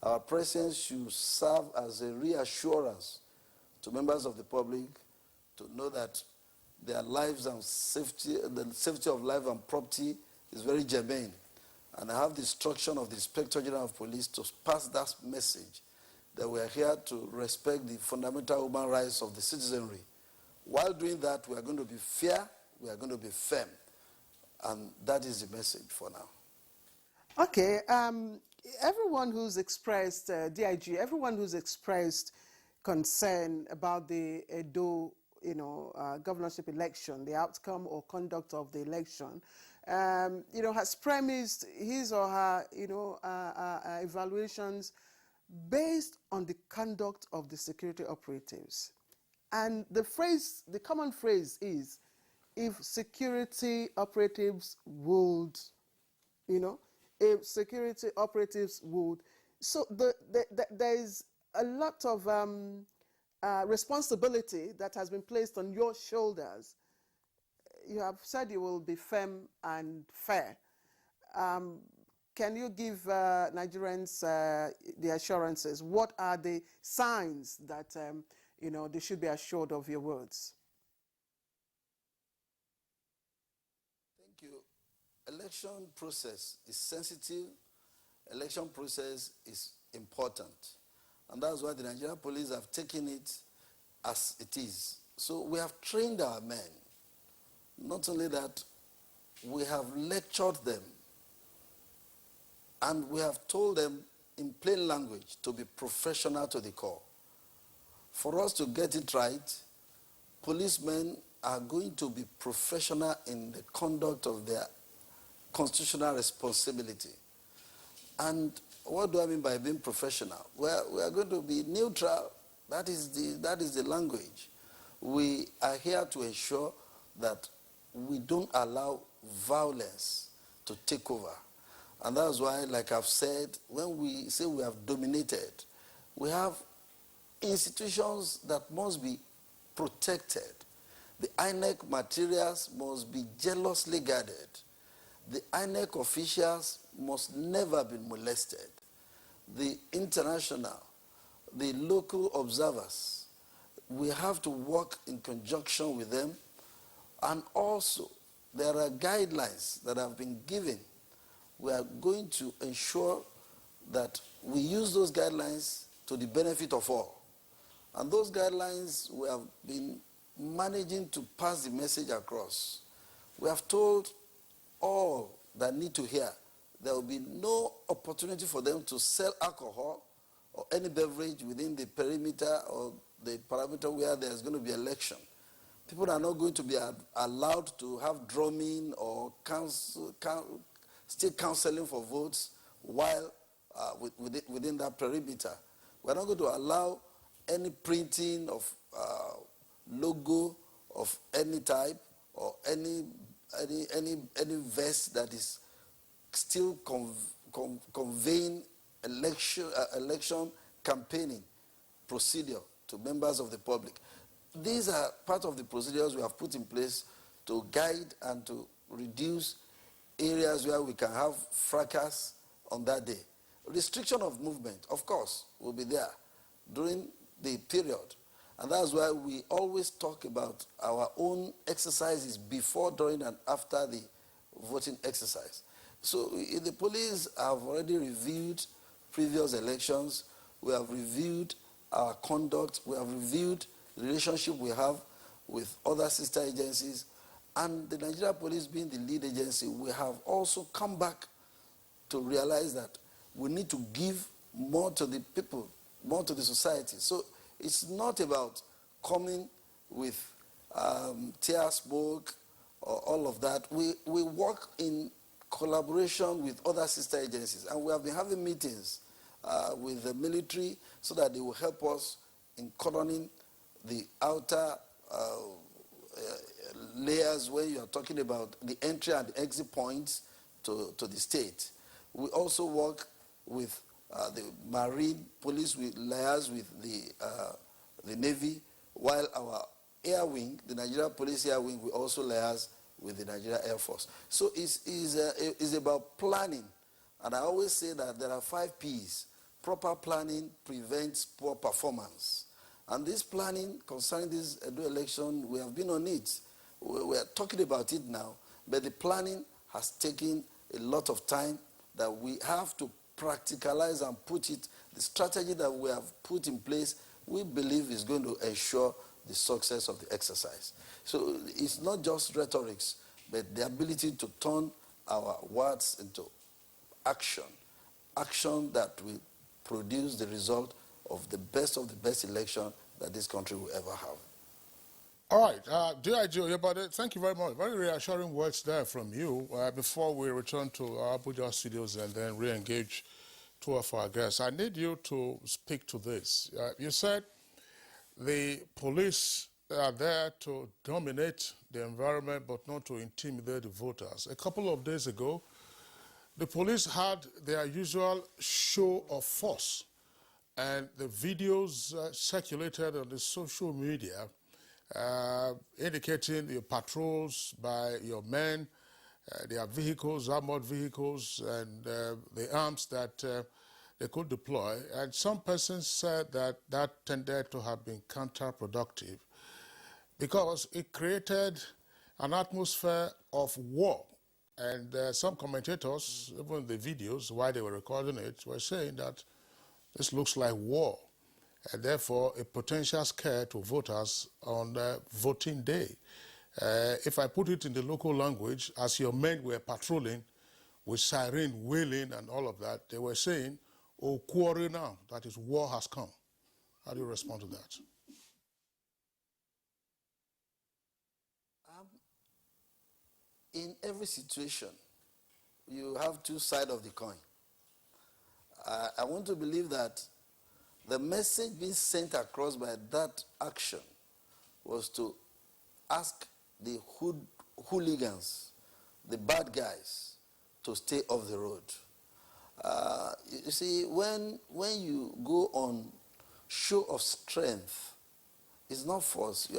Our presence should serve as a reassurance to members of the public to know that their lives and safety, the safety of life and property is very germane. And I have the instruction of the Inspector General of Police to pass that message, that we are here to respect the fundamental human rights of the citizenry. While doing that, we are going to be fair, we are going to be firm. And that is the message for now. Okay. Everyone who's expressed, DIG, everyone who's expressed concern about the Edo, governorship election, the outcome or conduct of the election, has premised his or her, evaluations based on the conduct of the security operatives. And the common phrase is, if security operatives would, if security operatives would. So there is a lot of responsibility that has been placed on your shoulders. You have said you will be firm and fair. Can you give Nigerians the assurances? What are the signs that they should be assured of your words? Thank you. Election process is sensitive. Election process is important. And that's why the Nigerian police have taken it as it is. So we have trained our men. Not only that, we have lectured them. And we have told them in plain language to be professional to the core. For us to get it right, policemen are going to be professional in the conduct of their constitutional responsibility. And what do I mean by being professional? Well, we are going to be neutral. That is the language. We are here to ensure that we don't allow violence to take over. And that's why, like I've said, when we say we have dominated, we have institutions that must be protected. The INEC materials must be jealously guarded. The INEC officials must never be molested. The international, the local observers, we have to work in conjunction with them. And also, there are guidelines that have been given. We are going to ensure that we use those guidelines to the benefit of all. And those guidelines, we have been managing to pass the message across. We have told all that need to hear there will be no opportunity for them to sell alcohol or any beverage within the perimeter or the parameter where there's going to be election. People are not going to be allowed to have drumming or still counseling for votes while within that perimeter. We're not going to allow any printing of logo of any type or any vest that is still conveying election campaigning procedure to members of the public. These are part of the procedures we have put in place to guide and to reduce areas where we can have fracas on that day. Restriction of movement, of course, will be there during the period. And that's why we always talk about our own exercises before, during, and after the voting exercise. So the police have already reviewed previous elections. We have reviewed our conduct. We have reviewed the relationship we have with other sister agencies. And the Nigeria Police being the lead agency, we have also come back to realize that we need to give more to the people, more to the society. So it's not about coming with tear smoke or all of that. We work in collaboration with other sister agencies, and we have been having meetings with the military so that they will help us in cordoning the outer layers when you are talking about the entry and the exit points to the state. We also work with the Marine Police, we liaise with the Navy, while our Air Wing, the Nigeria Police Air Wing, we also liaise with the Nigeria Air Force. So it's about planning. And I always say that there are 5 Ps. Proper planning prevents poor performance. And this planning concerning this election, we have been on it. We are talking about it now, but the planning has taken a lot of time that we have to practicalize and put it. The strategy that we have put in place, we believe is going to ensure the success of the exercise. So it's not just rhetorics, but the ability to turn our words into action that will produce the result of the best election that this country will ever have. All right, DIG Oyebade, thank you very much. Very reassuring words there from you. Before we return to our Abuja studios and then re-engage 2 of our guests, I need you to speak to this. You said the police are there to dominate the environment but not to intimidate the voters. A couple of days ago, the police had their usual show of force, and the videos circulated on the social media indicating your patrols by your men, their vehicles, armored vehicles, and the arms that they could deploy. And some persons said that that tended to have been counterproductive because it created an atmosphere of war. And some commentators, even the videos, while they were recording it, were saying that this looks like war, and therefore a potential scare to voters on voting day. If I put it in the local language, as your men were patrolling with siren wailing and all of that, they were saying, "Oh, quarry now, that is, war has come." How do you respond to that? In every situation, you have 2 sides of the coin. I want to believe that the message being sent across by that action was to ask the hooligans, the bad guys, to stay off the road. You see, when you go on show of strength It's not force.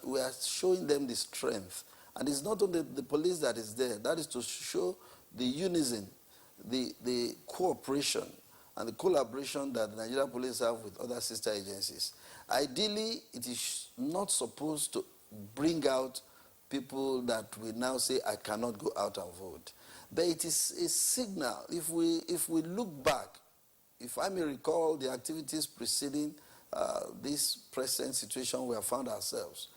We are showing them the strength. And it's not only the police that is there. That is to show the unison, the cooperation, and the collaboration that the Nigerian police have with other sister agencies. Ideally, it is not supposed to bring out people that we now say, I cannot go out and vote. But it is a signal. If we look back, if I may recall the activities preceding this present situation we have found ourselves,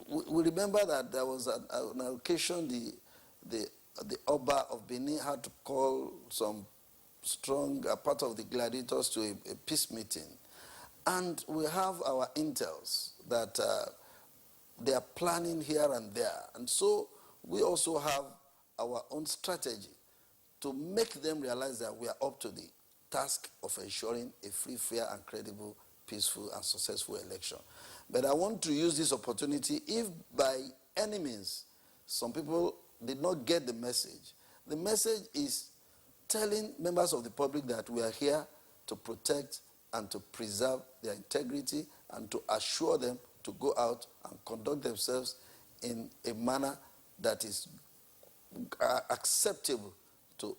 we remember that there was an occasion the Oba of Benin had to call some strong part of the gladiators to a peace meeting. And we have our intels that they are planning here and there. And so we also have our own strategy to make them realize that we are up to the task of ensuring a free, fair, and credible, peaceful, and successful election. But I want to use this opportunity, if by any means some people did not get the message is telling members of the public that we are here to protect and to preserve their integrity and to assure them to go out and conduct themselves in a manner that is acceptable to,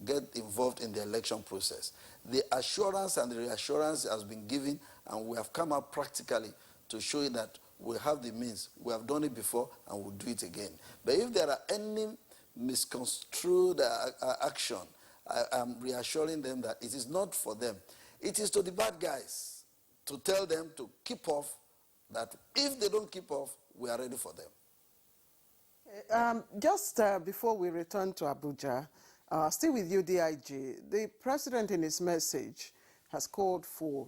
get involved in the election process. The assurance and the reassurance has been given, and we have come out practically to show you that we have the means. We have done it before, and we'll do it again. But if there are any misconstrued action, I am reassuring them that it is not for them. It is to the bad guys to tell them to keep off, that if they don't keep off, we are ready for them. Just before we return to Abuja, still with you, DIG, the president in his message has called for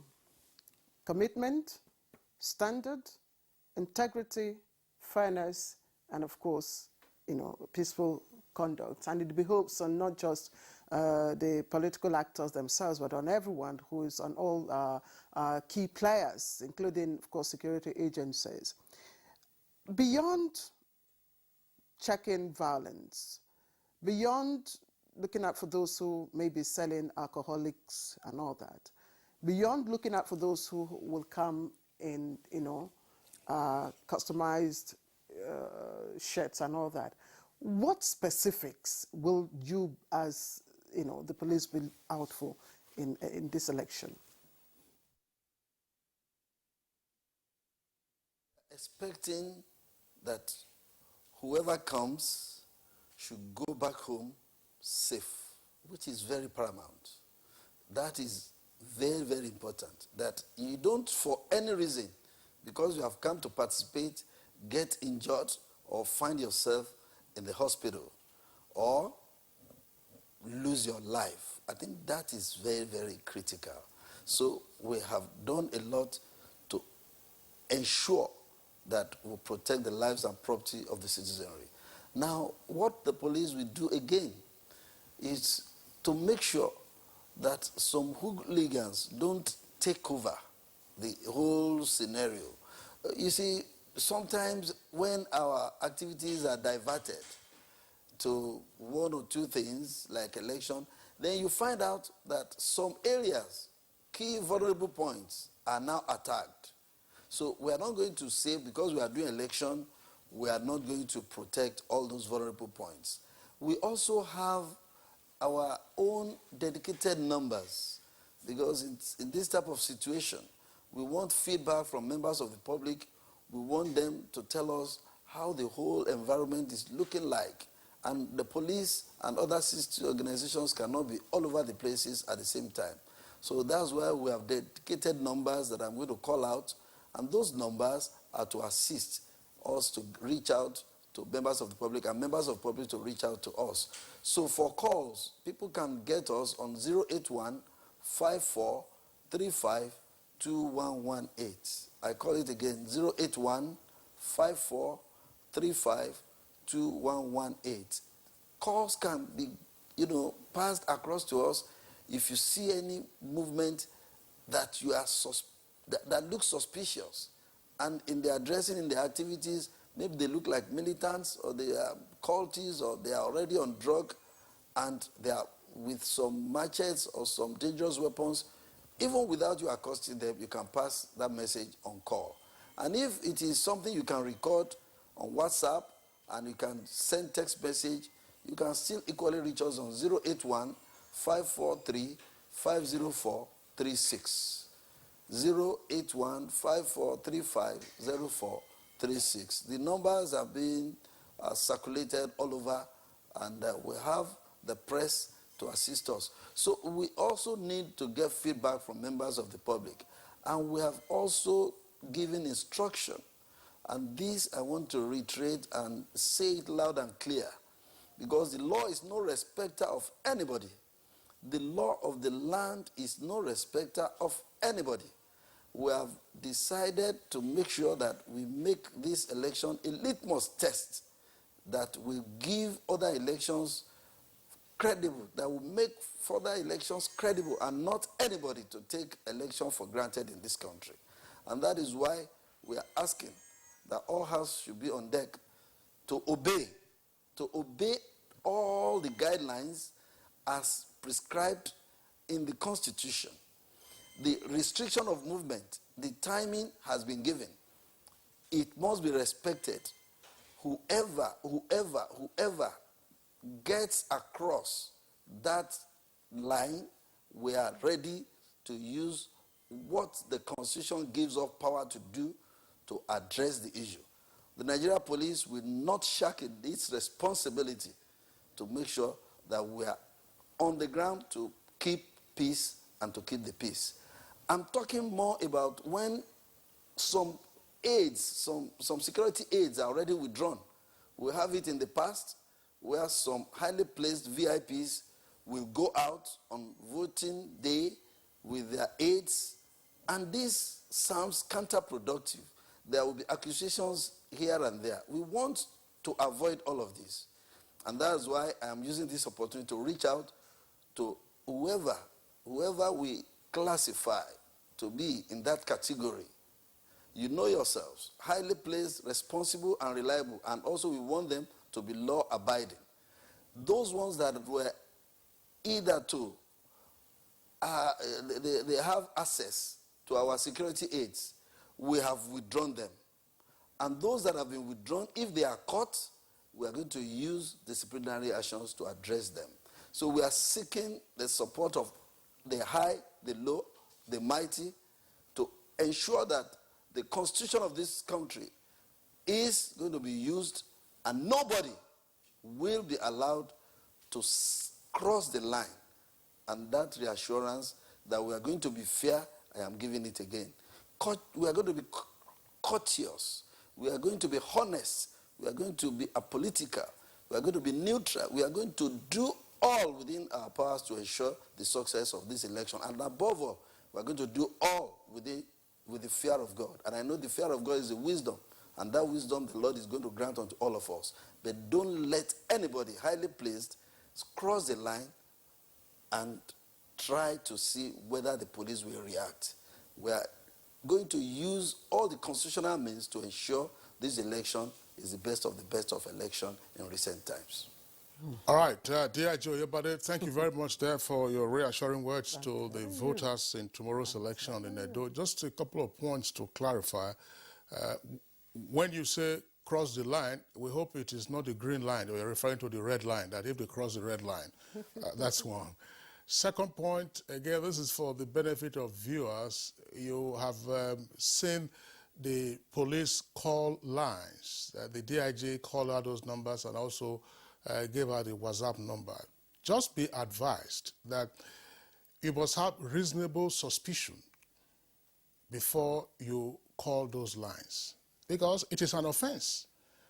commitment, standard, integrity, fairness, and of course, peaceful conduct. And it behoves on not just the political actors themselves, but on everyone who is on all key players, including, of course, security agencies. Beyond checking violence, beyond looking out for those who may be selling alcoholics and all that, beyond looking out for those who will come in, customized shirts and all that, what specifics will you, as the police, be out for in this election? Expecting that whoever comes should go back home safe, which is very paramount. That is very, very important. That you don't, for any reason, because you have come to participate, get injured or find yourself in the hospital or lose your life. I think that is very, very critical. So we have done a lot to ensure that will protect the lives and property of the citizenry. Now, what the police will do again is to make sure that some hooligans don't take over the whole scenario. You see, sometimes when our activities are diverted to one or two things like election, then you find out that some areas, key vulnerable points, are now attacked. So we are not going to say, because we are doing election, we are not going to protect all those vulnerable points. We also have our own dedicated numbers, because in this type of situation, we want feedback from members of the public. We want them to tell us how the whole environment is looking like. And the police and other sister organizations cannot be all over the places at the same time. So that's why we have dedicated numbers that I'm going to call out. And those numbers are to assist us to reach out to members of the public and members of the public to reach out to us. So for calls, people can get us on 081-5435-2118. I call it again, 081-5435-2118. Calls can be, passed across to us if you see any movement that you are that looks suspicious, and in their dressing, in their activities, maybe they look like militants, or they are cultists, or they are already on drug, and they are with some machetes or some dangerous weapons. Even without you accosting them, you can pass that message on call. And if it is something you can record on WhatsApp and you can send text message, you can still equally reach us on 081 543 504 36. 081 5435 0436. The numbers are being circulated all over, and we have the press to assist us. So we also need to get feedback from members of the public. And we have also given instruction. And this I want to reiterate and say it loud and clear, because the law is no respecter of anybody. The law of the land is no respecter of anybody. We have decided to make sure that we make this election a litmus test that will give other elections credible, that will make further elections credible, and not anybody to take election for granted in this country. And that is why we are asking that all hands should be on deck to obey all the guidelines as prescribed in the Constitution. The restriction of movement, the timing has been given. It must be respected. Whoever gets across that line, we are ready to use what the Constitution gives us power to do to address the issue. The Nigerian police will not shirk its responsibility to make sure that we are on the ground to keep peace and to keep the peace. I'm talking more about when some aids, some security aids are already withdrawn. We have it in the past where some highly placed VIPs will go out on voting day with their aids, and this sounds counterproductive. There will be accusations here and there. We want to avoid all of this. And that's why I am using this opportunity to reach out to whoever we classify to be in that category. You know yourselves, highly placed, responsible, and reliable, and also we want them to be law-abiding. Those ones that were either to, they have access to our security aids, we have withdrawn them. And those that have been withdrawn, if they are caught, we are going to use disciplinary actions to address them. So we are seeking the support of the high, the low, the mighty, to ensure that the constitution of this country is going to be used and nobody will be allowed to cross the line. And that reassurance that we are going to be fair, I am giving it again. We are going to be courteous. We are going to be honest. We are going to be apolitical. We are going to be neutral. We are going to do all within our powers to ensure the success of this election. And above all, we are going to do all with the fear of God. And I know the fear of God is the wisdom. And that wisdom the Lord is going to grant unto all of us. But don't let anybody highly placed cross the line and try to see whether the police will react. We are going to use all the constitutional means to ensure this election is the best of election in recent times. All right, dear Joe Yebade, thank you very much there for your reassuring words to the voters in tomorrow's election in Edo. Just a couple of points to clarify. When you say cross the line, we hope it is not the green line. We're referring to the red line, that if they cross the red line, that's one. Second point, again, this is for the benefit of viewers. You have seen the police call lines. The DIG called out those numbers and also gave out the WhatsApp number. Just be advised that you must have reasonable suspicion before you call those lines, because it is an offense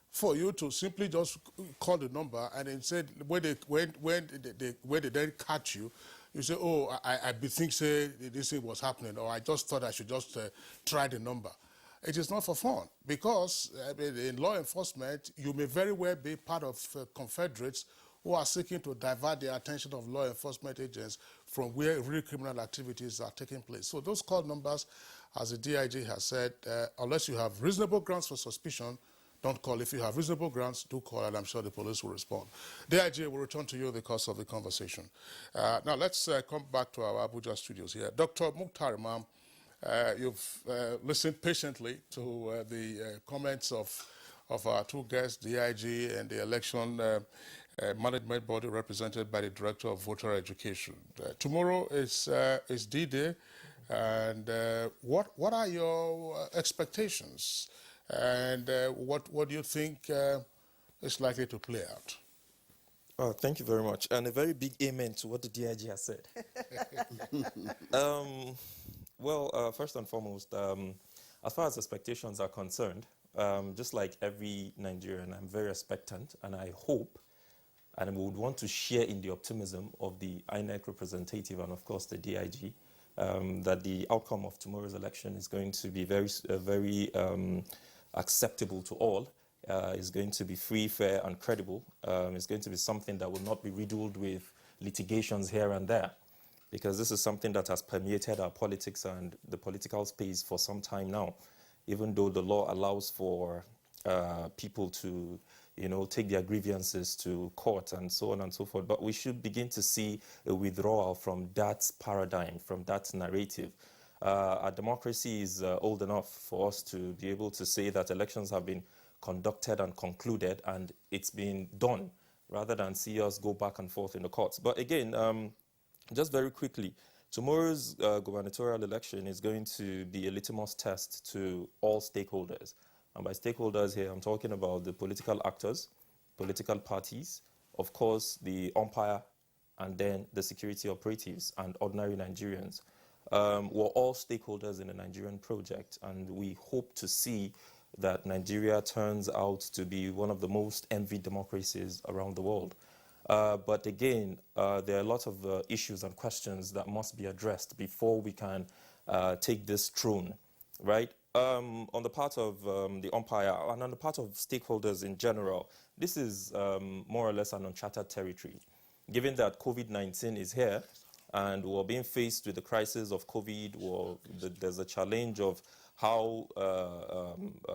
for you to simply just call the number and then say when they then catch you, you say, oh, I think say this thing was happening, or I just thought I should just try the number. It is not for fun, because in law enforcement, you may very well be part of confederates who are seeking to divert the attention of law enforcement agents from where real criminal activities are taking place. So those call numbers, as the DIG has said, unless you have reasonable grounds for suspicion, don't call. If you have reasonable grounds, do call, and I'm sure the police will respond. DIG will return to you in the course of the conversation. Now let's come back to our Abuja studios here. Dr. Mukhtar Imam, You've listened patiently to the comments of our two guests, DIG and the election management body represented by the Director of Voter Education. Tomorrow is D-Day, and what are your expectations, and what do you think is likely to play out? Oh, thank you very much, and a very big amen to what the DIG has said. First and foremost, as far as expectations are concerned, just like every Nigerian, I'm very expectant, and I hope and we would want to share in the optimism of the INEC representative and, of course, the DIG, that the outcome of tomorrow's election is going to be very acceptable to all. It's going to be free, fair, and credible. It's going to be something that will not be riddled with litigations here and there, because this is something that has permeated our politics and the political space for some time now, even though the law allows for people to take their grievances to court and so on and so forth. But we should begin to see a withdrawal from that paradigm, from that narrative. Our democracy is old enough for us to be able to say that elections have been conducted and concluded and it's been done, rather than see us go back and forth in the courts. But again, just very quickly, tomorrow's gubernatorial election is going to be a litmus test to all stakeholders. And by stakeholders here, I'm talking about the political actors, political parties, of course, the umpire, and then the security operatives and ordinary Nigerians. We're all stakeholders in the Nigerian project, and we hope to see that Nigeria turns out to be one of the most envied democracies around the world. But again, there are a lot of issues and questions that must be addressed before we can take this throne, right? On the part of the umpire and on the part of stakeholders in general, this is more or less an uncharted territory. Given that COVID-19 is here and we're being faced with the crisis of COVID, there's a challenge of how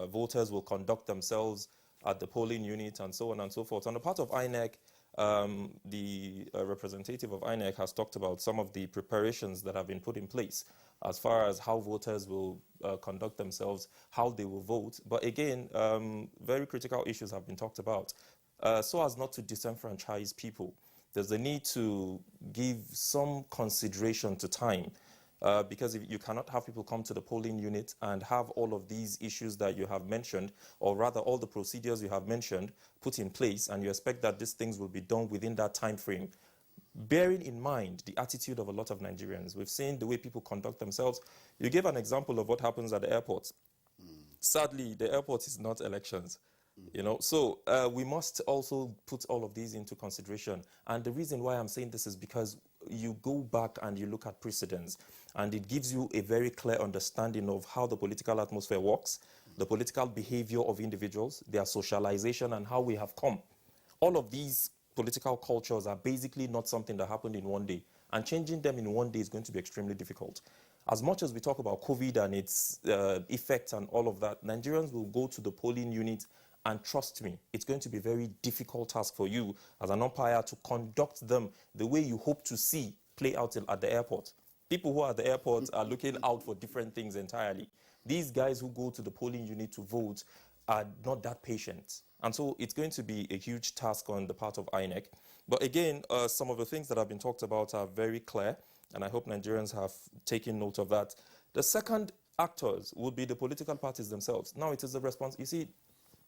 voters will conduct themselves at the polling unit and so on and so forth. On the part of INEC, the representative of INEC has talked about some of the preparations that have been put in place as far as how voters will conduct themselves, how they will vote. But again, very critical issues have been talked about. So as not to disenfranchise people, there's a need to give some consideration to time. Because if you cannot have people come to the polling unit and have all of these issues that you have mentioned, or rather all the procedures you have mentioned, put in place, and you expect that these things will be done within that time frame, bearing in mind the attitude of a lot of Nigerians. We've seen the way people conduct themselves. You gave an example of what happens at the airport. Sadly, the airport is not elections. So we must also put all of these into consideration. And the reason why I'm saying this is because you go back and you look at precedents, and it gives you a very clear understanding of how the political atmosphere works, the political behavior of individuals, their socialization, and how we have come. All of these political cultures are basically not something that happened in one day, and changing them in one day is going to be extremely difficult. As much as we talk about COVID and its effects and all of that, Nigerians will go to the polling unit, and trust me, it's going to be a very difficult task for you as an umpire to conduct them the way you hope to see play out at the airport. People who are at the airport are looking out for different things entirely. These guys who go to the polling unit to vote are not that patient. And so it's going to be a huge task on the part of INEC. But again, some of the things that have been talked about are very clear, and I hope Nigerians have taken note of that. The second actors would be the political parties themselves. Now, it is a response. You see,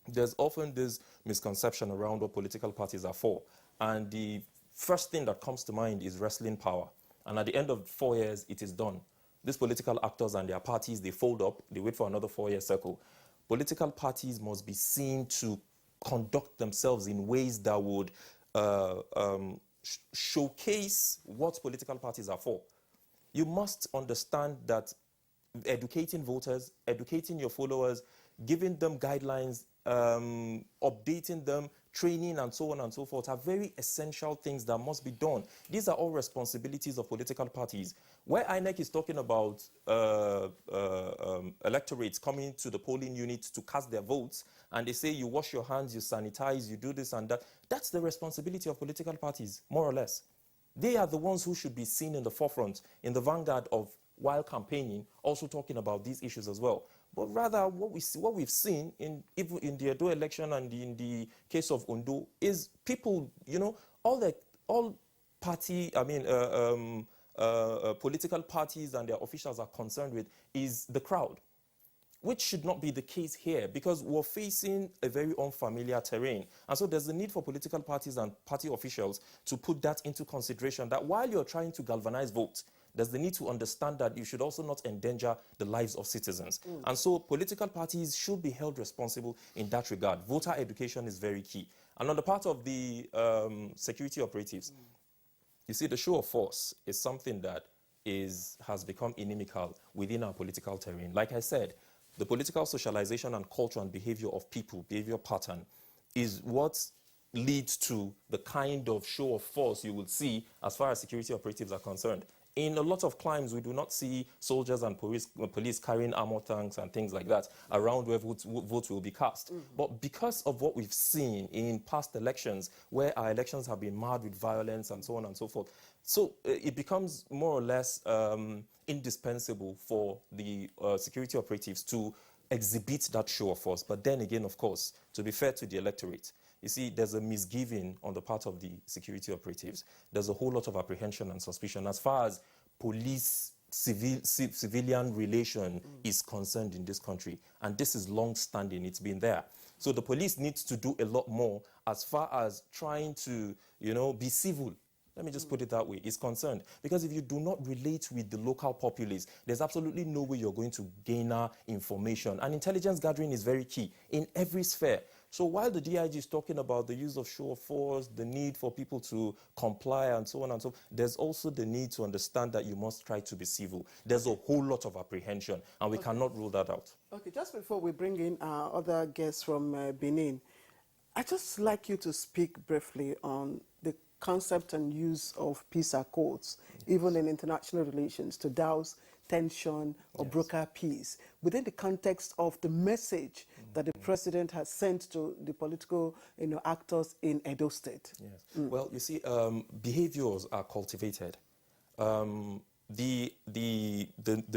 there's often this misconception around what political parties are for. And the first thing that comes to mind is wrestling power. And at the end of 4 years, it is done. These political actors and their parties, they fold up, they wait for another 4-year cycle. Political parties must be seen to conduct themselves in ways that would showcase what political parties are for. You must understand that educating voters, educating your followers, giving them guidelines, updating them, training, and so on and so forth are very essential things that must be done. These are all responsibilities of political parties. Where INEC is talking about electorates coming to the polling unit to cast their votes, and they say you wash your hands, you sanitize, you do this and that, that's the responsibility of political parties, more or less. They are the ones who should be seen in the forefront, in the vanguard of while campaigning, also talking about these issues as well. But rather, what we've seen even in the Edo election and in the case of Ondo is people, all party, political parties and their officials are concerned with is the crowd, which should not be the case here because we're facing a very unfamiliar terrain. And so there's a need for political parties and party officials to put that into consideration, that while you're trying to galvanize votes, there's the need to understand that you should also not endanger the lives of citizens. And so political parties should be held responsible in that regard. Voter education is very key. And on the part of the security operatives, you see, the show of force is something that has become inimical within our political terrain. Like I said, the political socialization and culture and behavior of people, behavior pattern, is what leads to the kind of show of force you will see as far as security operatives are concerned. In a lot of climes, we do not see soldiers and police carrying armor tanks and things like that around where votes will be cast. But because of what we've seen in past elections, where our elections have been marred with violence and so on and so forth, so it becomes more or less indispensable for the security operatives to exhibit that show of force. But then again, of course, to be fair to the electorate, you see, there's a misgiving on the part of the security operatives. There's a whole lot of apprehension and suspicion as far as police-civilian relation is concerned in this country. And this is long-standing. It's been there. So the police needs to do a lot more as far as trying to, be civil. Let me just put it that way, is concerned. Because if you do not relate with the local populace, there's absolutely no way you're going to gain information. And intelligence gathering is very key in every sphere. So while the DIG is talking about the use of show of force, the need for people to comply and so on and so forth, there's also the need to understand that you must try to be civil. There's a whole lot of apprehension, and we cannot rule that out. Okay, just before we bring in our other guests from Benin, I'd just like you to speak briefly on the concept and use of peace accords, even in international relations, to douse tension or broker peace, within the context of the message that the president has sent to the political actors in Edo State. Yes. Well, you see, behaviors are cultivated. The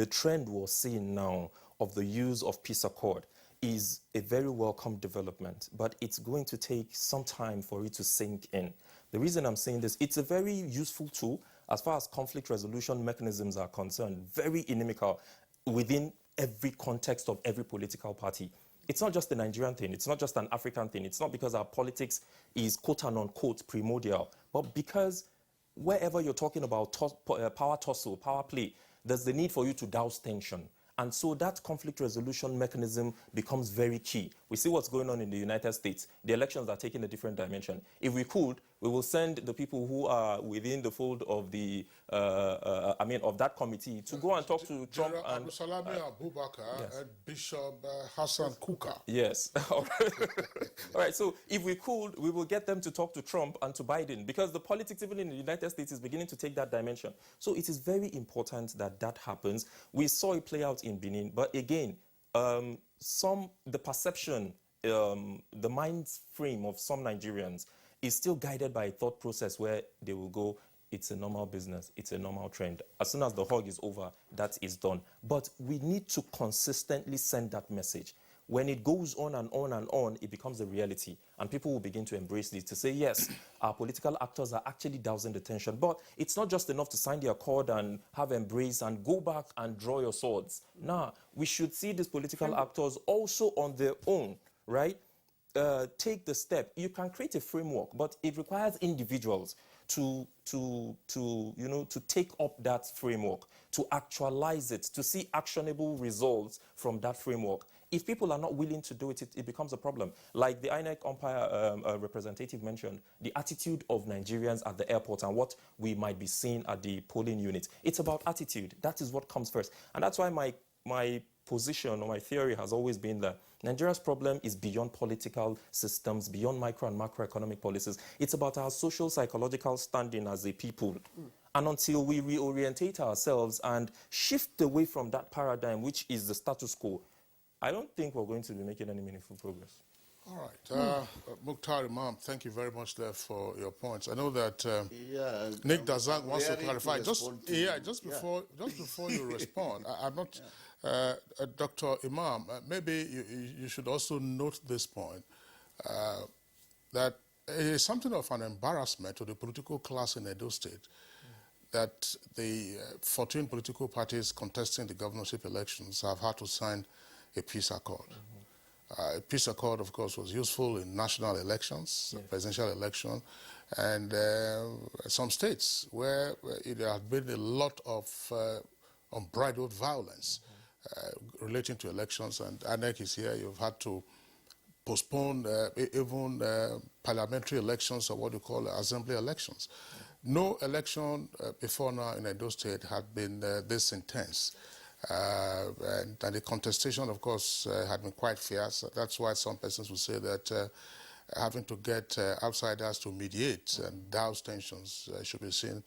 trend we're seeing now of the use of peace accord is a very welcome development, but it's going to take some time for it to sink in. The reason I'm saying this, it's a very useful tool as far as conflict resolution mechanisms are concerned, very inimical within every context of every political party. It's not just a Nigerian thing. It's not just an African thing. It's not because our politics is quote and unquote primordial, but because wherever you're talking about power tussle, power play, there's the need for you to douse tension. And so that conflict resolution mechanism becomes very key. We see what's going on in the United States. The elections are taking a different dimension. If we could, we will send the people who are within the fold of the, of that committee to go and talk to Trump and Salami Abubakar and Bishop Hassan Kuka. Yes. All right. So if we could, we will get them to talk to Trump and to Biden, because the politics even in the United States is beginning to take that dimension. So it is very important that that happens. We saw it play out in Benin, but again, the perception, the mind frame of some Nigerians is still guided by a thought process where they will go, it's a normal business, it's a normal trend. As soon as the hug is over, that is done. But we need to consistently send that message. When it goes on and on and on, it becomes a reality. And people will begin to embrace this, to say, yes, our political actors are actually dousing the tension. But it's not just enough to sign the accord and have embrace and go back and draw your swords. Nah, we should see these political actors also on their own, right? Take the step. You can create a framework, but it requires individuals to take up that framework, to actualize it, to see actionable results from that framework. If people are not willing to do it, it becomes a problem. Like the INEC umpire representative mentioned, the attitude of Nigerians at the airport and what we might be seeing at the polling unit. It's about attitude. That is what comes first. And that's why my position or my theory has always been that Nigeria's problem is beyond political systems, beyond micro and macroeconomic policies. It's about our social, psychological standing as a people. And until we reorientate ourselves and shift away from that paradigm, which is the status quo, I don't think we're going to be making any meaningful progress. All right. Mukhtar Imam, thank you very much there for your points. I know that Nick Dazang wants to clarify. Just before you respond, I'm not, Dr. Imam, maybe you should also note this point, that it is something of an embarrassment to the political class in Edo State that the 14 political parties contesting the governorship elections have had to sign a peace accord. A peace accord, of course, was useful in national elections, presidential election, and some states where there had been a lot of unbridled violence relating to elections. And ANEC is here. You've had to postpone even parliamentary elections, or what you call assembly elections. No election before now in Edo State had been this intense. And the contestation, of course, had been quite fierce. That's why some persons would say that having to get outsiders to mediate and douse tensions should be seen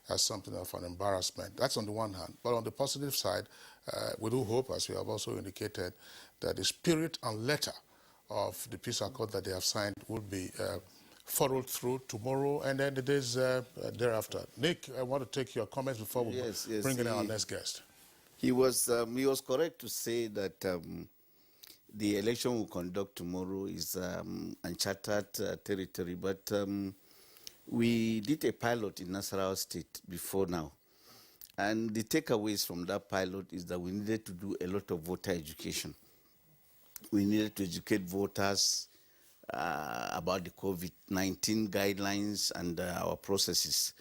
as something of an embarrassment. That's on the one hand. But on the positive side, we do hope, as we have also indicated, that the spirit and letter of the peace accord that they have signed will be followed through tomorrow and then the days thereafter. Nick, I want to take your comments before we bring in our next guest. He was correct to say that the election we'll conduct tomorrow is uncharted territory, but we did a pilot in Nasarawa State before now. And the takeaways from that pilot is that we needed to do a lot of voter education. We needed to educate voters about the COVID-19 guidelines and our processes.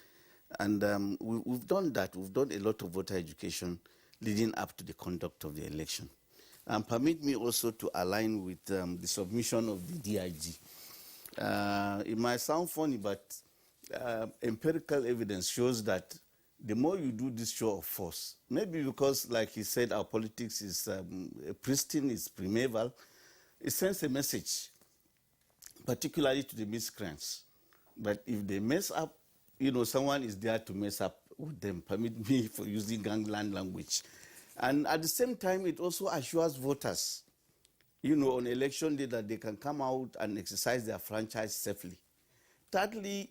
And we've done that. We've done a lot of voter education leading up to the conduct of the election. And permit me also to align with the submission of the DIG. It might sound funny, but empirical evidence shows that the more you do this show of force, maybe because, like he said, our politics is pristine, it's primeval, it sends a message, particularly to the miscreants. But if they mess up, someone is there to mess up with them. Permit me for using gangland language. And at the same time, it also assures voters, on election day that they can come out and exercise their franchise safely. Thirdly,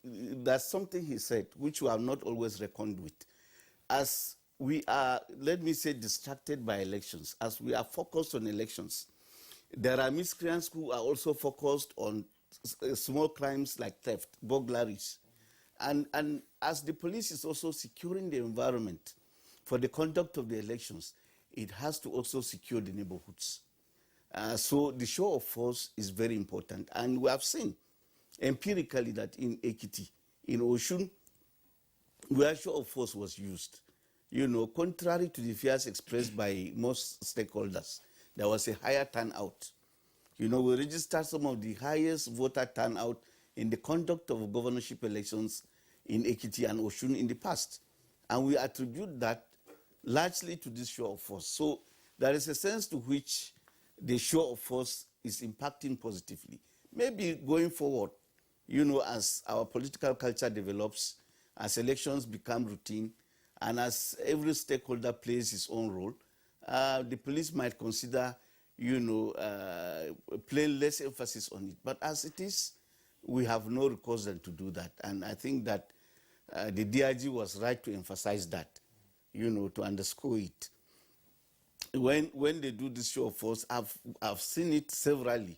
there's something he said, which we have not always reckoned with. As we are, let me say, distracted by elections, as we are focused on elections, there are miscreants who are also focused on small crimes like theft, burglaries. And as the police is also securing the environment for the conduct of the elections, it has to also secure the neighborhoods. So the show of force is very important. And we have seen empirically that in Ekiti, in Oshun, where show of force was used, contrary to the fears expressed by most stakeholders, there was a higher turnout. We registered some of the highest voter turnout in the conduct of governorship elections in Ekiti and Oshun in the past. And we attribute that largely to this show of force. So there is a sense to which the show of force is impacting positively. Maybe going forward, as our political culture develops, as elections become routine, and as every stakeholder plays his own role, the police might consider, playing less emphasis on it. But as it is, we have no recourse than to do that. And I think that the DIG was right to emphasize that, to underscore it. When they do this show of force, I've seen it severally.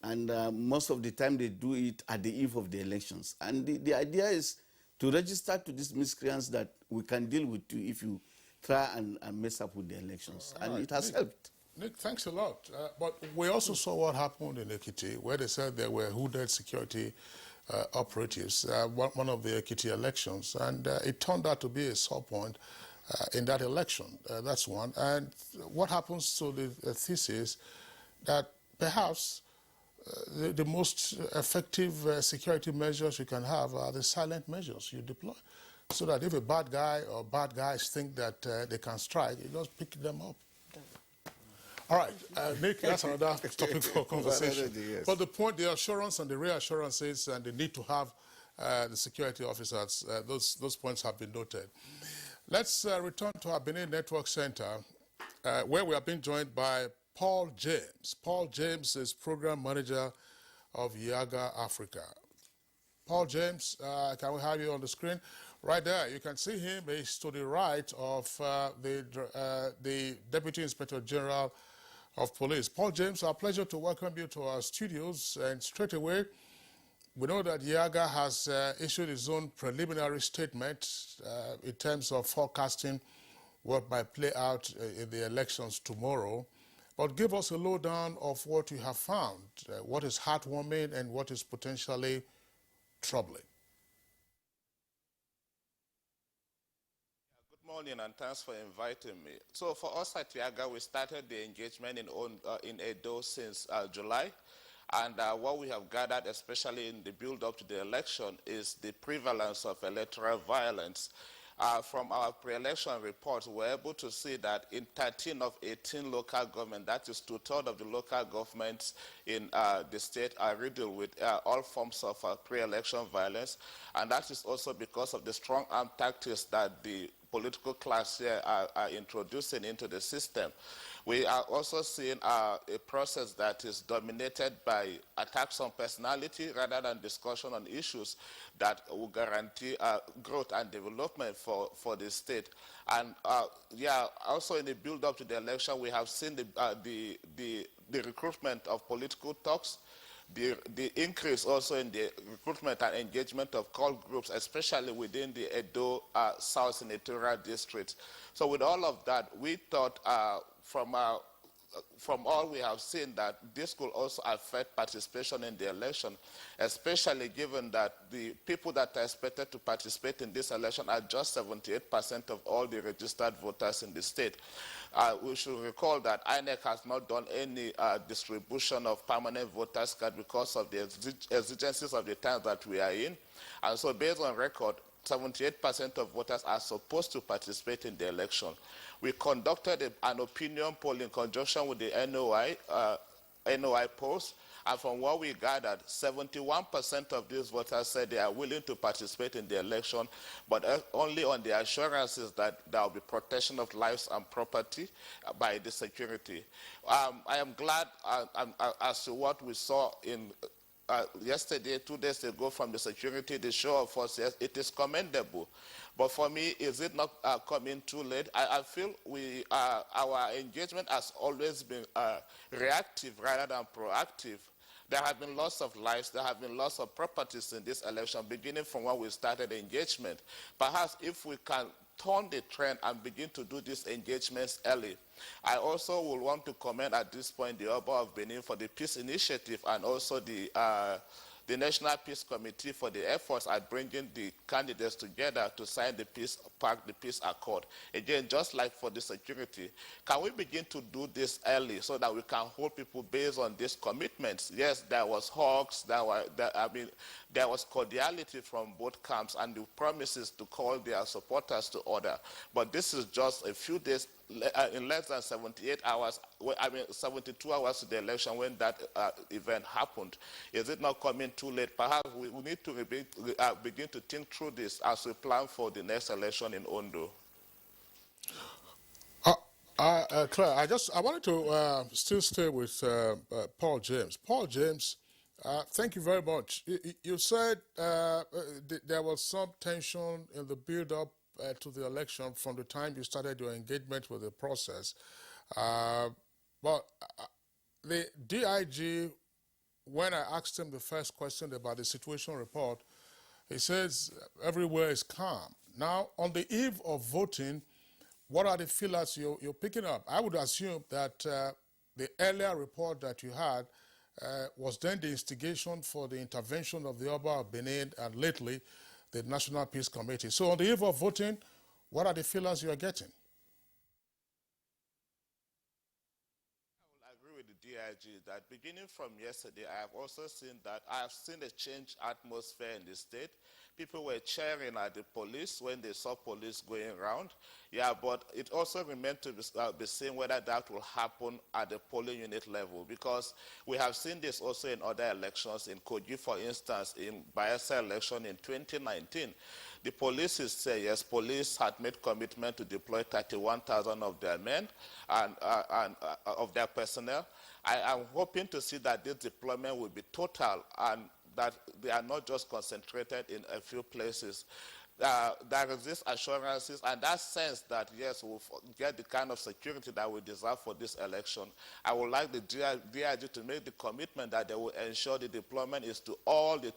And most of the time they do it at the eve of the elections. And the idea is to register to these miscreants that we can deal with you if you try and mess up with the elections. And it has helped. Nick, thanks a lot. But we also saw what happened in Ekiti, where they said there were hooded security operatives, one of the Ekiti elections. And it turned out to be a sore point in that election. That's one. And what happens to the thesis that perhaps the most effective security measures you can have are the silent measures you deploy. So that if a bad guy or bad guys think that they can strike, you just pick them up. All right, Nick, that's another topic for conversation. Yes. But the point, the assurance and the reassurances and the need to have the security officers, those points have been noted. Let's return to our Benin Network Center, where we have been joined by Paul James. Paul James is Program Manager of Yaga Africa. Paul James, can we have you on the screen? Right there, you can see him. He's to the right of the Deputy Inspector General of Police. Paul James, our pleasure to welcome you to our studios. And straight away, we know that Yaga has issued its own preliminary statement in terms of forecasting what might play out in the elections tomorrow. But give us a lowdown of what you have found, what is heartwarming and what is potentially troubling. Good morning and thanks for inviting me. So for us at Yaga, we started the engagement in Edo since July. And what we have gathered, especially in the build-up to the election, is the prevalence of electoral violence. From our pre-election reports, we're able to see that in 13 of 18 local governments, that is 2/3 of the local governments in the state, are riddled with all forms of pre-election violence. And that is also because of the strong arm tactics that the political class here are introducing into the system. We are also seeing a process that is dominated by attacks on personality rather than discussion on issues that will guarantee growth and development for the state. And also in the build-up to the election, we have seen the recruitment of political talks, the increase also in the recruitment and engagement of call groups, especially within the Edo South Senatorial District. So with all of that, we thought from all we have seen that this could also affect participation in the election, especially given that the people that are expected to participate in this election are just 78% of all the registered voters in the state. We should recall that INEC has not done any distribution of permanent voters card because of the exigencies of the times that we are in. And so based on record, 78% of voters are supposed to participate in the election. We conducted an opinion poll in conjunction with the NOI polls, and from what we gathered, 71% of these voters said they are willing to participate in the election, but only on the assurances that there will be protection of lives and property by the security. I am glad as to what we saw in yesterday, 2 days ago from the security, the show of force. Yes, it is commendable. But for me, is it not coming too late? I feel our engagement has always been reactive rather than proactive. There have been loss of lives, there have been loss of properties in this election, beginning from when we started engagement. Perhaps if we can turn the trend and begin to do these engagements early. I also will want to commend at this point the Oba of Benin for the Peace Initiative and also the National Peace Committee for the efforts at bringing the candidates together to sign the peace pact, the peace accord. Again, just like for the security, can we begin to do this early so that we can hold people based on these commitments? Yes, there was hugs, there was cordiality from both camps and the promises to call their supporters to order. But this is just a few days, in less than 78 hours, 72 hours to the election when that event happened. Is it not coming too late? Perhaps we need to begin to think through this as we plan for the next election in Ondo. Claire, I wanted to still stay with Paul James. Paul James, thank you very much. You said there was some tension in the build-up to the election from the time you started your engagement with the process. But the DIG, when I asked him the first question about the situation report, he says everywhere is calm. Now, on the eve of voting, what are the feelers you're picking up? I would assume that the earlier report that you had was then the instigation for the intervention of the Oba of Benin and lately the National Peace Committee. So on the eve of voting, what are the feelers you are getting? I agree with the DIG that beginning from yesterday, I have also seen that I have seen a changed atmosphere in the state. People were cheering at the police when they saw police going around. Yeah, but it also remains to be seen whether that will happen at the polling unit level, because we have seen this also in other elections. In Kogi, for instance, in Bayelsa election in 2019, the police say yes, police had made commitment to deploy 31,000 of their men and of their personnel. I am hoping to see that this deployment will be total and that they are not just concentrated in a few places. There is this assurances and that sense that, yes, we'll get the kind of security that we deserve for this election. I would like the DIG to make the commitment that they will ensure the deployment is to all the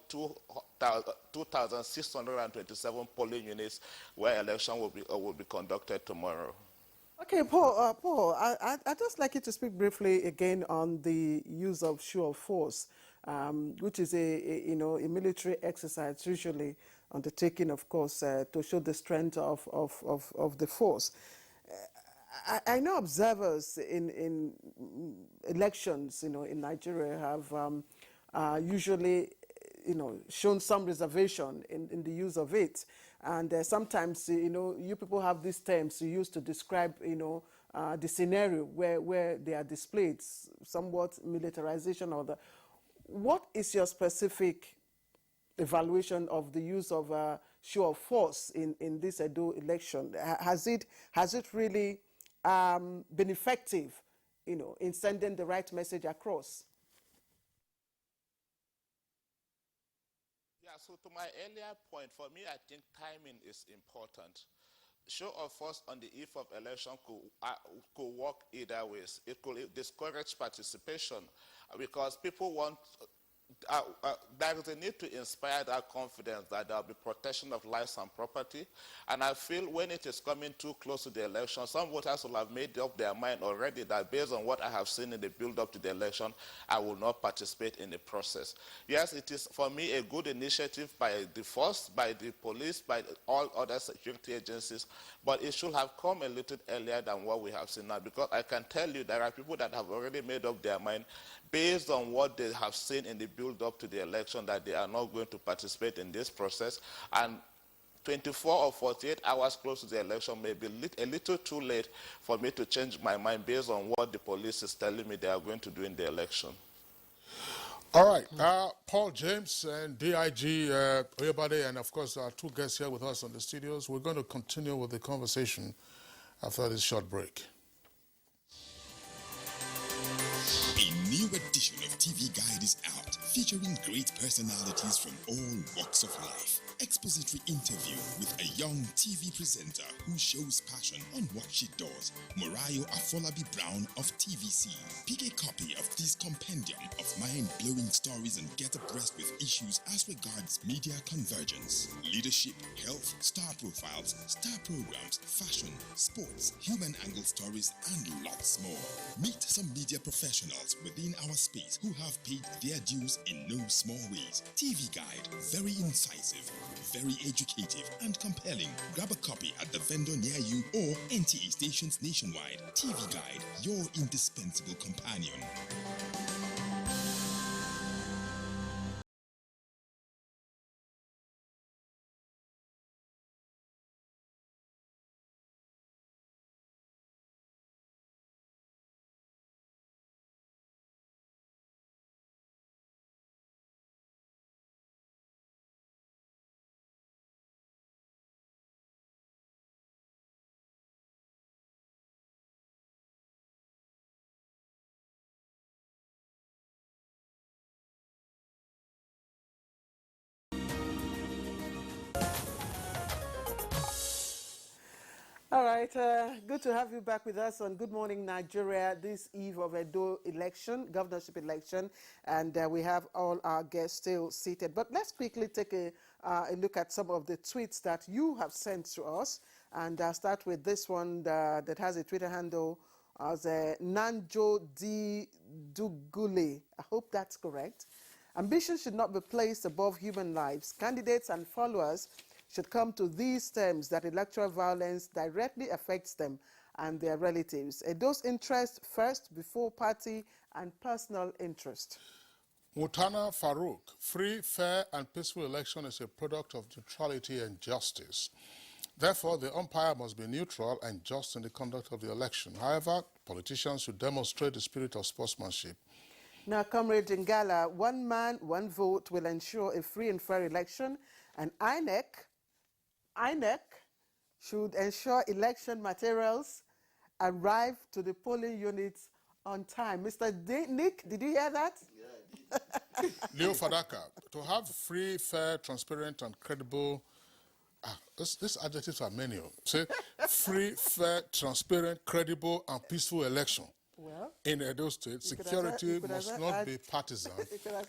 2,627 polling units where election will be conducted tomorrow. Okay, Paul, I'd just like you to speak briefly again on the use of show of force, which is a military exercise usually undertaken, of course, to show the strength of the force. I know observers in elections, in Nigeria have usually, shown some reservation in the use of it. And sometimes, you people have these terms you use to describe, the scenario where they are displayed, somewhat militarization or the. What is your specific evaluation of the use of show of force in this Edo election? Has it really been effective, in sending the right message across? Yeah, so to my earlier point, for me, I think timing is important. Show of force on the eve of election could work either ways. It could discourage participation because people want. There is a need to inspire that confidence that there will be protection of lives and property. And I feel when it is coming too close to the election, some voters will have made up their mind already that based on what I have seen in the build-up to the election, I will not participate in the process. Yes, it is, for me, a good initiative by the force, by the police, by all other security agencies, but it should have come a little earlier than what we have seen now, because I can tell you there are people that have already made up their mind based on what they have seen in the build-up to the election that they are not going to participate in this process. And 24 or 48 hours close to the election may be a little too late for me to change my mind based on what the police is telling me they are going to do in the election. All right, Paul James and DIG Oyebade, and of course our two guests here with us on the studios. We're going to continue with the conversation after this short break. A new edition of TV Guide is out, featuring great personalities from all walks of life. Expository interview with a young TV presenter who shows passion on what she does, Morayo Afolabi Brown of TVC. Pick a copy of this compendium of mind-blowing stories and get abreast with issues as regards media convergence, leadership, health, star profiles, star programs, fashion, sports, human angle stories, and lots more. Meet some media professionals within our space who have paid their dues in no small ways. TV Guide, very incisive, very educative and compelling. Grab a copy at the vendor near you or NTA stations nationwide. TV Guide, your indispensable companion. All right, good to have you back with us on Good Morning Nigeria this eve of Edo election, governorship election, and we have all our guests still seated. But let's quickly take a look at some of the tweets that you have sent to us, and I'll start with this one that has a Twitter handle as Nanjo D. Dugule. I hope that's correct. Ambition should not be placed above human lives. Candidates and followers should come to these terms that electoral violence directly affects them and their relatives. Those interests first before party and personal interest. Mutana Farouk, free, fair, and peaceful election is a product of neutrality and justice. Therefore, the umpire must be neutral and just in the conduct of the election. However, politicians should demonstrate the spirit of sportsmanship. Now, Comrade Ngala, one man, one vote will ensure a free and fair election, and INEC should ensure election materials arrive to the polling units on time. Mr. Nick, did you hear that? Yeah, I did. Leo Fadaka, to have free, fair, transparent, and credible. These adjectives are many. Say, free, fair, transparent, credible, and peaceful election. Well, in Edo State, security must not be partisan.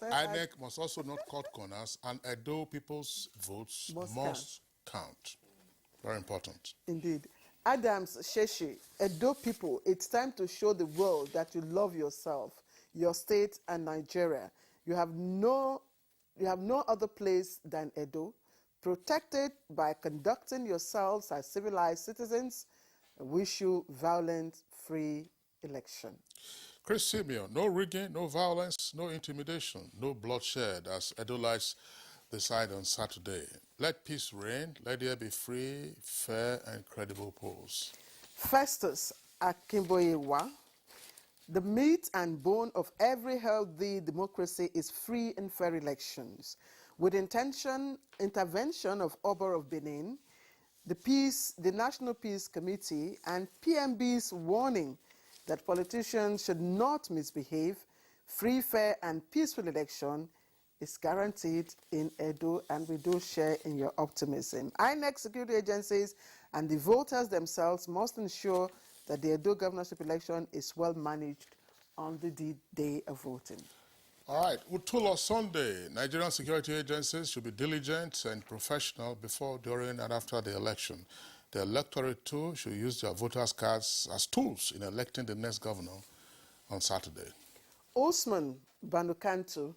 INEC must also not cut corners, and Edo people's votes must count. Very important. Indeed. Adams Sheshi, Edo people, it's time to show the world that you love yourself, your state, and Nigeria. You have no other place than Edo. Protect it by conducting yourselves as civilized citizens. I wish you violent, free election. Chris Simeon, no rigging, no violence, no intimidation, no bloodshed as Edolites decide on Saturday. Let peace reign, let there be free, fair, and credible polls. Festus Akimboyewa, the meat and bone of every healthy democracy is free and fair elections. With intervention of Oba of Benin, the National Peace Committee, and PMB's warning that politicians should not misbehave, free, fair, and peaceful election is guaranteed in Edo, and we do share in your optimism. INEC security agencies and the voters themselves must ensure that the Edo governorship election is well managed on the day of voting. All right, Utulo Sunday, Nigerian security agencies should be diligent and professional before, during, and after the election. The electorate too should use their voters' cards as tools in electing the next governor on Saturday. Osman Banukantu,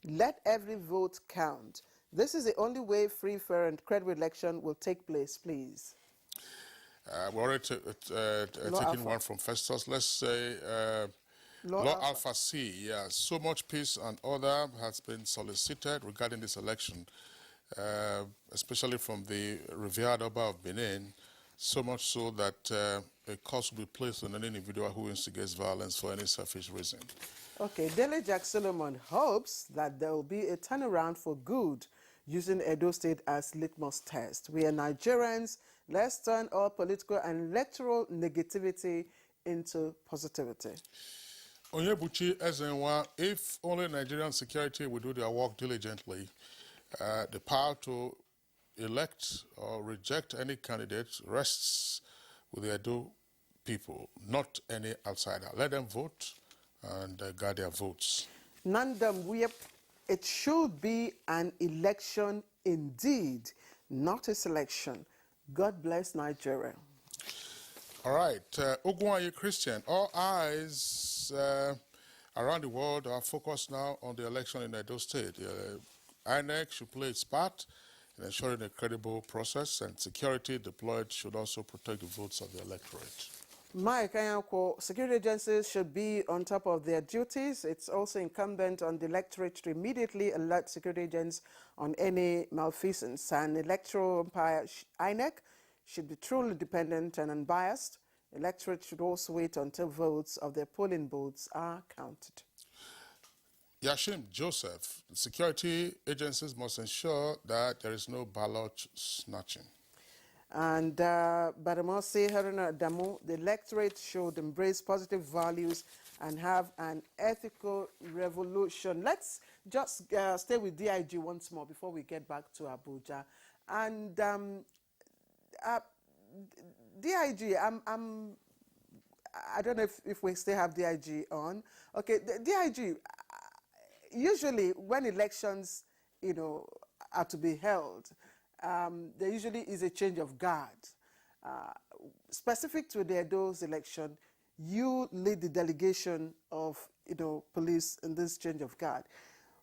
let every vote count. This is the only way free, fair, and credible election will take place, please. We're already taking one from Festus. Let's say Law Alpha C. Yeah, so much peace and order has been solicited regarding this election, especially from the revered Oba of Benin, so much so that a curse will be placed on any individual who instigates violence for any selfish reason. Okay, Dele Jack Solomon hopes that there will be a turnaround for good using Edo State as litmus test. We are Nigerians. Let's turn all political and electoral negativity into positivity. Onyebuchi Ezenwa, if only Nigerian security would do their work diligently, the power to elect or reject any candidate rests with the Edo people, not any outsider. Let them vote and guard their votes. Nandam, it should be an election indeed, not a selection. God bless Nigeria. All right, Ogwaye Christian, all eyes around the world are focused now on the election in Edo State. INEC should play its part in ensuring a credible process, and security deployed should also protect the votes of the electorate. Mike Ayako, security agencies should be on top of their duties. It's also incumbent on the electorate to immediately alert security agents on any malfeasance. And electoral umpire INEC should be truly independent and unbiased. Electorate should also wait until votes of their polling booths are counted. Yashim Joseph, security agencies must ensure that there is no ballot snatching. And Badamosi Haruna Damu, the electorate should embrace positive values and have an ethical revolution. Let's just stay with DIG once more before we get back to Abuja. And DIG, I don't know if we still have DIG on. Okay, the DIG, usually when elections, are to be held, there usually is a change of guard. Specific to the Edo's election, you lead the delegation of police in this change of guard.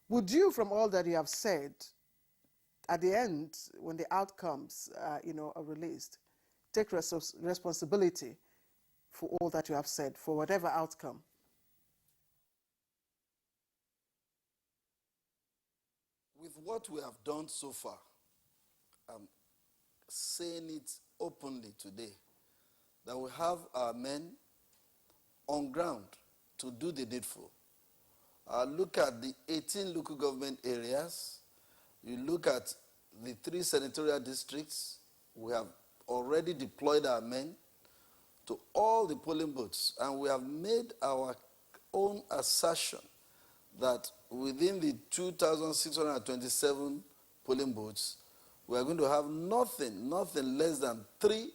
Would you, from all that you have said, at the end, when the outcomes are released, take responsibility for all that you have said, for whatever outcome? with what we have done so far, I'm saying it openly today, that we have our men on ground to do the needful. Look at the 18 local government areas. You look at the 3 senatorial districts. We have already deployed our men to all the polling booths, and we have made our own assertion that within the 2,627 polling booths, we are going to have nothing less than 3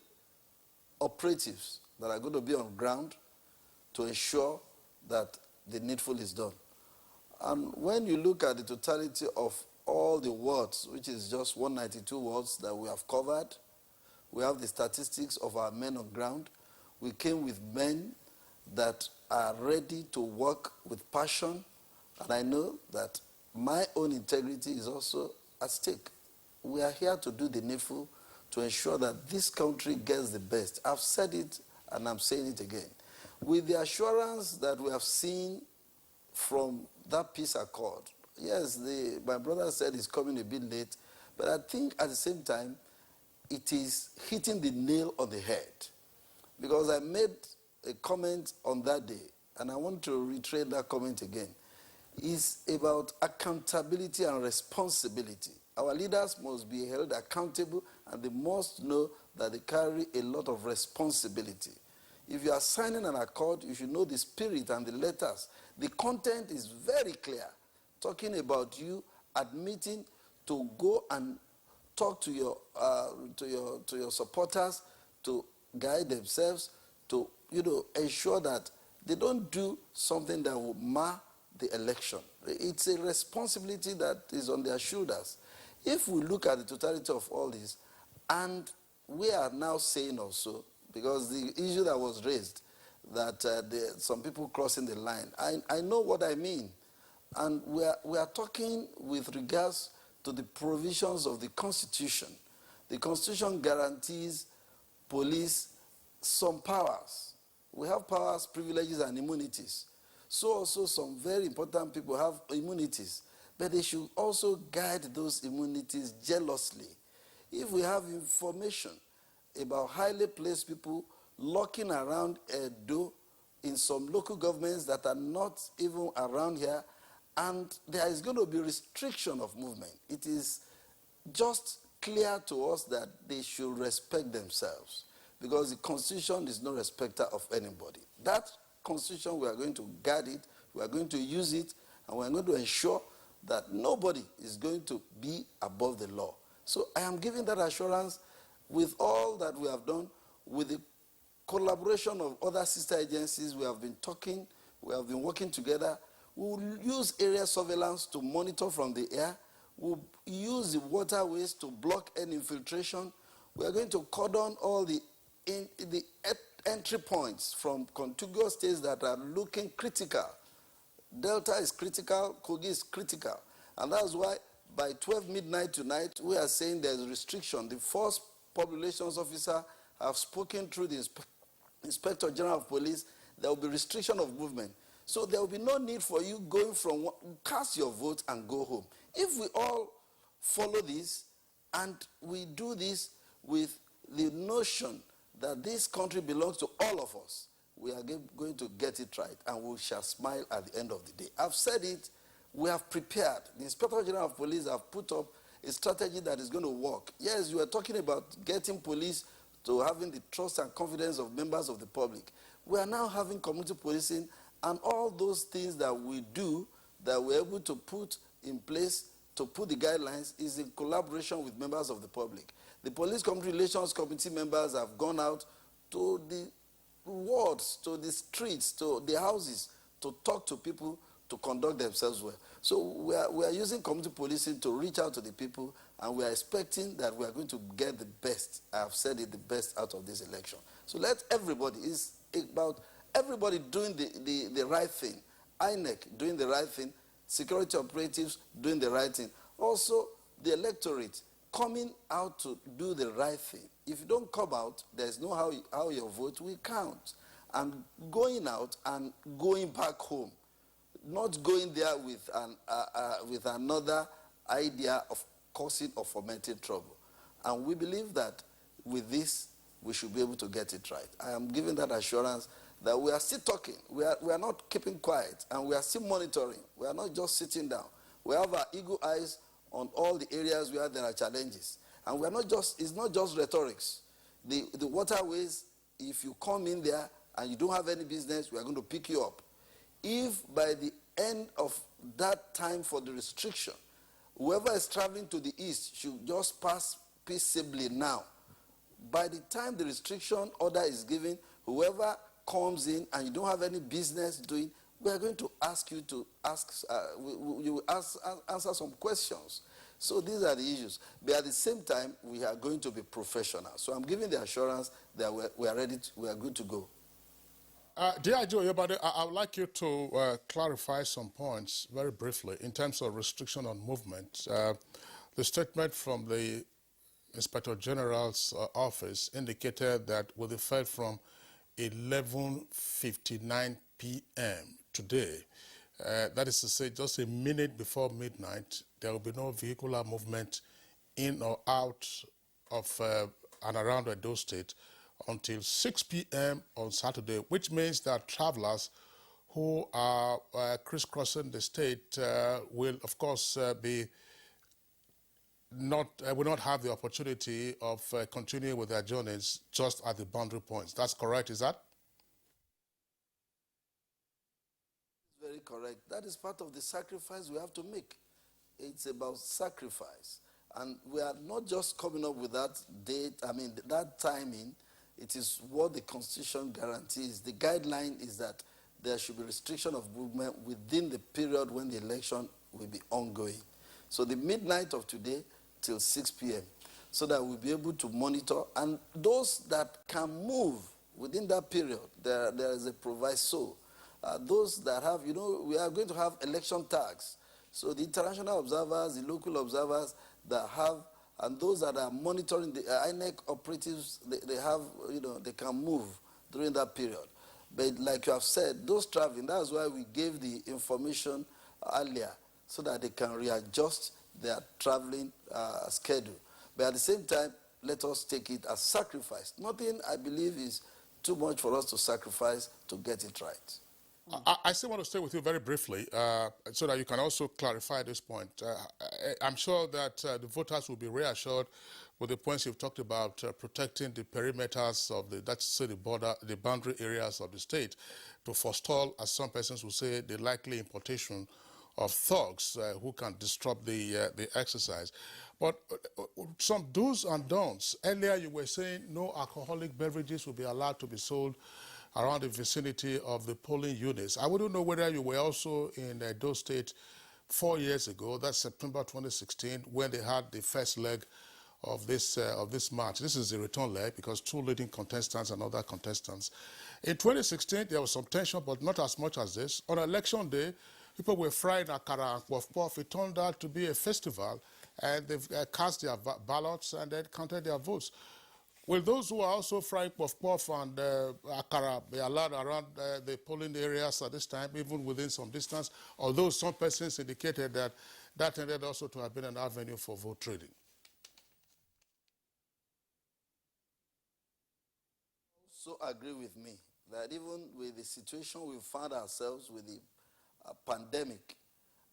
operatives that are going to be on ground to ensure that the needful is done. And when you look at the totality of all the wards, which is just 192 wards that we have covered, we have the statistics of our men on ground. We came with men that are ready to work with passion, and I know that my own integrity is also at stake. We are here to do the needful to ensure that this country gets the best. I've said it and I'm saying it again. With the assurance that we have seen from that peace accord, yes, my brother said it's coming a bit late, but I think at the same time, it is hitting the nail on the head. Because I made a comment on that day, and I want to reiterate that comment again. It's about accountability and responsibility. Our leaders must be held accountable, and they must know that they carry a lot of responsibility. If you are signing an accord, you should know the spirit and the letters. The content is very clear, talking about you admitting to go and talk to your supporters, to guide themselves, to ensure that they don't do something that will mar the election. It's a responsibility that is on their shoulders. If we look at the totality of all this, and we are now saying also, because the issue that was raised, that some people crossing the line, I know what I mean. And we are talking with regards to the provisions of the Constitution. The Constitution guarantees police some powers. We have powers, privileges, and immunities. So also some very important people have immunities, but they should also guide those immunities jealously. If we have information about highly placed people lurking around Edo in some local governments that are not even around here, and there is going to be restriction of movement, it is just clear to us that they should respect themselves, because the Constitution is no respecter of anybody. That Constitution, we are going to guard it, we are going to use it, and we are going to ensure that nobody is going to be above the law. So I am giving that assurance with all that we have done, with the collaboration of other sister agencies. We have been talking, we have been working together. We will use area surveillance to monitor from the air. We'll use the waterways to block any infiltration. We are going to cordon all the entry points from contiguous states that are looking critical. Delta is critical, Kogi is critical. And that's why by 12 midnight tonight, we are saying there's restriction. The first populations officer have spoken through the Inspector General of Police. There will be restriction of movement. So there will be no need for you going from cast your vote and go home. If we all follow this and we do this with the notion that this country belongs to all of us, we are going to get it right, and we shall smile at the end of the day. I've said it, we have prepared. The Inspector General of Police have put up a strategy that is going to work. Yes, you are talking about getting police to having the trust and confidence of members of the public. We are now having community policing, and all those things that we do, that we're able to put in place to put the guidelines, is in collaboration with members of the public. The Police Community Relations Committee members have gone out to the wards, to the streets, to the houses, to talk to people, to conduct themselves well. So we are using community policing to reach out to the people, and we are expecting that we are going to get the best, I have said it, the best out of this election. So let everybody, it's about everybody doing the right thing. INEC doing the right thing, security operatives doing the right thing. Also, the electorate coming out to do the right thing. If you don't come out, there's no how your vote will count. And going out and going back home, not going there with another idea of causing or fomenting trouble. And we believe that with this, we should be able to get it right. I am giving that assurance that we are still talking. We are not keeping quiet, and we are still monitoring. We are not just sitting down. We have our eagle eyes on all the areas where there are challenges. And we are not just, it's not just rhetorics. The waterways, if you come in there and you don't have any business, we are going to pick you up. If by the end of that time for the restriction, whoever is traveling to the east should just pass peaceably now. By the time the restriction order is given, whoever comes in and you don't have any business doing, we are going to ask you to you will answer some questions. So these are the issues. But at the same time, we are going to be professional. So I'm giving the assurance that we are ready, we are good to go. DIG Oyobade, I would like you to clarify some points very briefly in terms of restriction on movement. The statement from the Inspector General's office indicated that with effect from 11:59 p.m. today, that is to say just a minute before midnight, there will be no vehicular movement in or out of and around Edo State until 6 p.m. on Saturday, which means that travelers who are crisscrossing the state will, of course, will not have the opportunity of continuing with their journeys just at the boundary points. That's correct, is that? Very correct. That is part of the sacrifice we have to make. It's about sacrifice. And we are not just coming up with that date, that timing. It is what the Constitution guarantees. The guideline is that there should be restriction of movement within the period when the election will be ongoing. So the midnight of today till 6 p.m. so that we'll be able to monitor. And those that can move within that period, there is a proviso. Those that have, we are going to have election tags. So the international observers, the local observers that have, and those that are monitoring the INEC operatives, they have, they can move during that period. But like you have said, those traveling, that's why we gave the information earlier, so that they can readjust their traveling schedule. But at the same time, let us take it as sacrifice. Nothing, I believe, is too much for us to sacrifice to get it right. I still want to stay with you very briefly so that you can also clarify this point. I'm sure that the voters will be reassured with the points you've talked about protecting the perimeters of the boundary areas of the state to forestall, as some persons will say, the likely importation of thugs who can disrupt the exercise. But some do's and don'ts. Earlier you were saying no alcoholic beverages will be allowed to be sold around the vicinity of the polling units. I wouldn't know whether you were also in Edo State 4 years ago, that's September 2016, when they had the first leg of this march. This is the return leg because two leading contestants and other contestants. In 2016, there was some tension, but not as much as this. On election day, people were frying akara and puff-puff. It turned out to be a festival, and they've cast their ballots and then counted their votes. Will those who are also frying puff-puff and akara be allowed around the polling areas at this time, even within some distance? Although some persons indicated that that tended also to have been an avenue for vote trading. Also agree with me that even with the situation we found ourselves with the pandemic,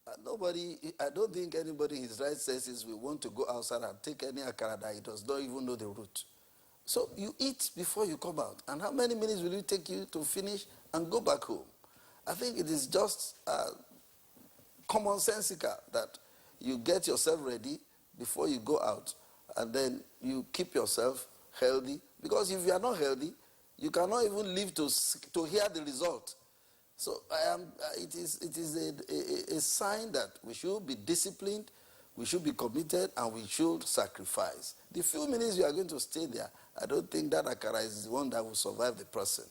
I don't think anybody in his right senses will want to go outside and take any akara that he does not even know the route. So you eat before you come out. And how many minutes will it take you to finish and go back home? I think it is just commonsensical that you get yourself ready before you go out, and then you keep yourself healthy. Because if you are not healthy, you cannot even live to hear the result. So it is a sign that we should be disciplined, we should be committed, and we should sacrifice. The few minutes you are going to stay there, I don't think that akara is the one that will survive the person.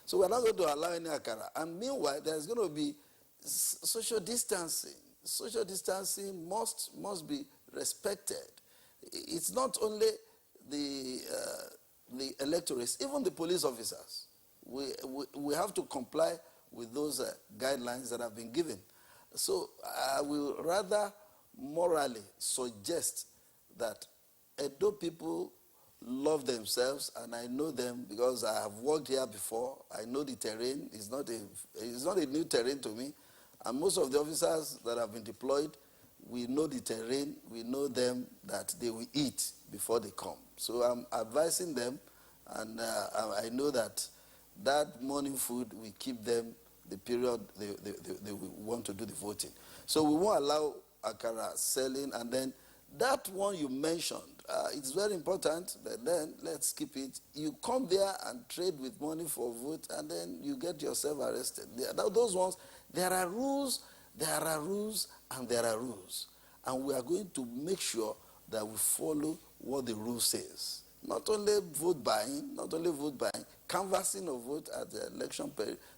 So we're not going to allow any akara. And meanwhile, there's going to be social distancing. Social distancing must be respected. It's not only the electorates, even the police officers. We have to comply with those guidelines that have been given. So I will rather morally suggest that Edo people love themselves, and I know them because I have worked here before. I know the terrain. It's not a new terrain to me. And most of the officers that have been deployed, we know the terrain. We know them, that they will eat before they come. So I'm advising them, and I know that that morning food will keep them the period they will want to do the voting. So we won't allow akara selling. And then that one you mentioned, it's very important, but then let's keep it. You come there and trade with money for vote, and then you get yourself arrested. Those ones, there are rules, and there are rules. And we are going to make sure that we follow what the rule says. Not only vote buying, canvassing of vote at the election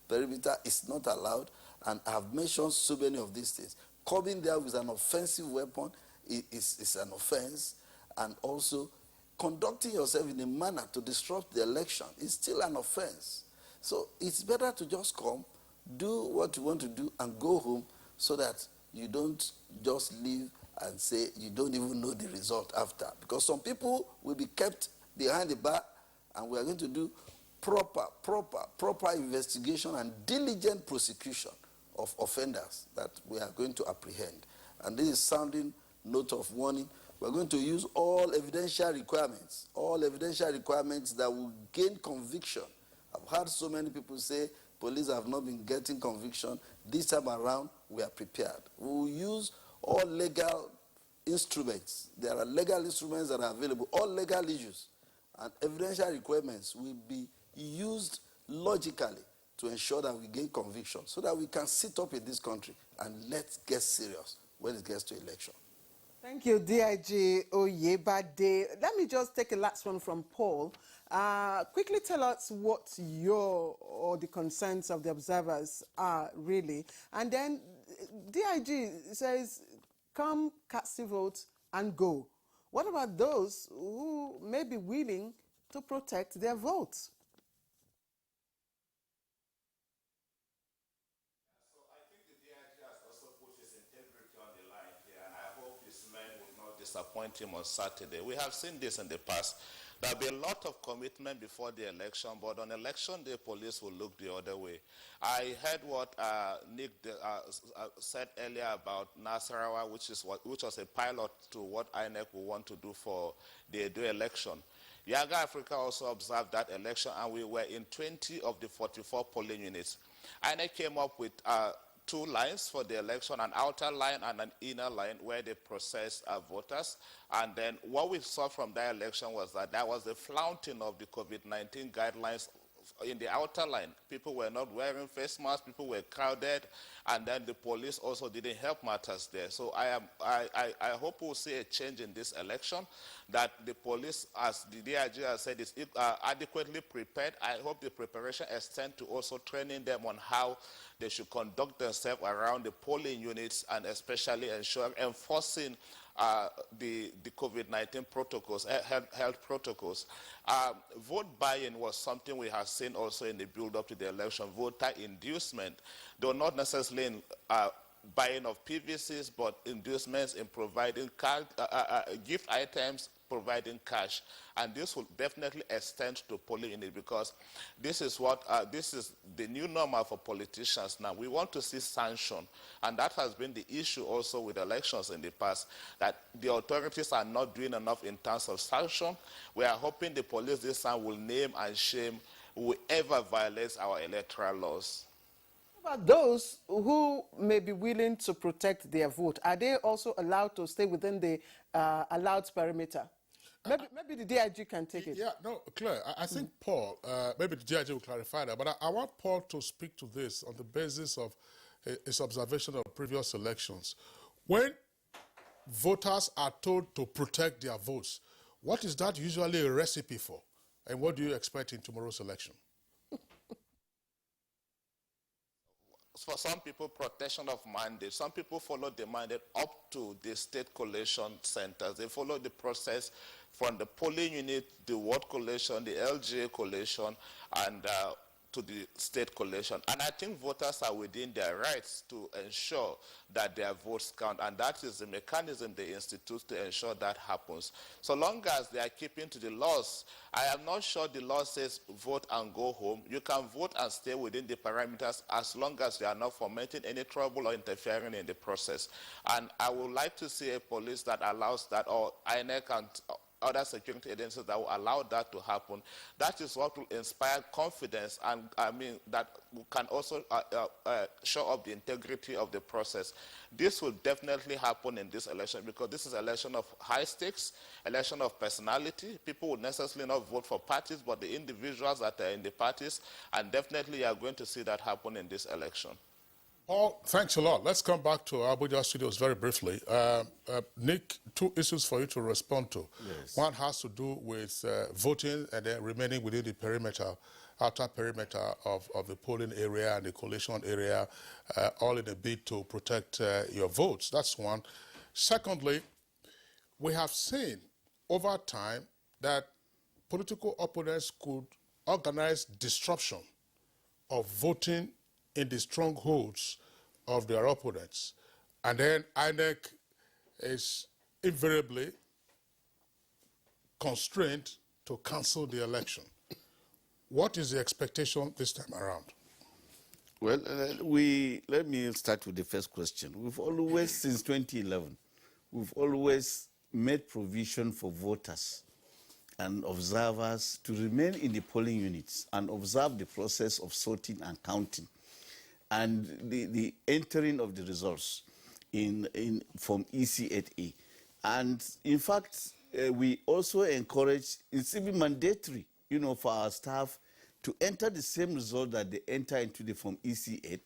perimeter is not allowed, and I've mentioned so many of these things. Coming there with an offensive weapon is an offense, and also conducting yourself in a manner to disrupt the election is still an offense. So it's better to just come, do what you want to do, and go home, so that you don't just leave and say you don't even know the result after. Because some people will be kept behind the bar, and we are going to do proper investigation and diligent prosecution of offenders that we are going to apprehend. And this is sounding note of warning. We're going to use all evidential requirements that will gain conviction. I've heard so many people say police have not been getting conviction. This time around, we are prepared. We will use all legal instruments. There are legal instruments that are available, all legal issues. And evidential requirements will be used logically to ensure that we gain conviction, so that we can sit up in this country and let's get serious when it gets to election. Thank you, DIG Oyebade. Let me just take a last one from Paul. Quickly tell us what or the concerns of the observers are, really. And then DIG says, come, cast your vote, and go. What about those who may be willing to protect their votes? Disappoint him on Saturday. We have seen this in the past. There'll be a lot of commitment before the election, but on election day, police will look the other way. I heard what Nick said earlier about Nasarawa, which was a pilot to what INEC will want to do for the Edo election. Yaga Africa also observed that election, and we were in 20 of the 44 polling units. INEC came up with 2 lines for the election, an outer line and an inner line, where they process voters. And then what we saw from that election was that there was a flaunting of the COVID-19 guidelines in the outer line. People were not wearing face masks, people were crowded, and then the police also didn't help matters there. So I hope we'll see a change in this election, that the police, as the DIG has said, is adequately prepared. I hope the preparation extends to also training them on how they should conduct themselves around the polling units, and especially enforcing the COVID-19 protocols, health protocols. Vote buying was something we have seen also in the build-up to the election. Voter inducement, though not necessarily in buying of PVCs, but inducements in providing gift items, providing cash. And this will definitely extend to polling units, because this is the new normal for politicians now. We want to see sanction, and that has been the issue also with elections in the past, that the authorities are not doing enough in terms of sanction. We are hoping the police this time will name and shame whoever violates our electoral laws. What about those who may be willing to protect their vote? Are they also allowed to stay within the allowed perimeter? Maybe the DIG can take it. Yeah, no, Claire, I think Paul, maybe the DIG will clarify that, but I want Paul to speak to this on the basis of his observation of previous elections. When voters are told to protect their votes, what is that usually a recipe for? And what do you expect in tomorrow's election? For some people, protection of mandate. Some people follow the mandate up to the state collation centers. They follow the process from the polling unit, the ward collation, the LGA collation, and to the state collation. And I think voters are within their rights to ensure that their votes count, and that is the mechanism they institute to ensure that happens. So long as they are keeping to the laws, I am not sure the law says vote and go home. You can vote and stay within the parameters as long as they are not fomenting any trouble or interfering in the process. And I would like to see a police that allows that, or INEC and other security agencies that will allow that to happen. That is what will inspire confidence, and I mean that can also show up the integrity of the process. This will definitely happen in this election because this is an election of high stakes, election of personality. People will necessarily not vote for parties, but the individuals that are in the parties, and definitely you are going to see that happen in this election. Paul, thanks a lot. Let's come back to Abuja studios very briefly. Nick, two issues for you to respond to. Yes. One has to do with voting and then remaining within the perimeter, outer perimeter of the polling area and the collation area, all in a bid to protect your votes. That's one. Secondly, we have seen over time that political opponents could organize disruption of voting in the strongholds of their opponents. And then INEC is invariably constrained to cancel the election. What is the expectation this time around? Well, let me start with the first question. We've always, since 2011, we've always made provision for voters and observers to remain in the polling units and observe the process of sorting and counting and the entering of the results from EC8A. And in fact, we also encourage, it's even mandatory, for our staff to enter the same result that they enter into the Form EC8,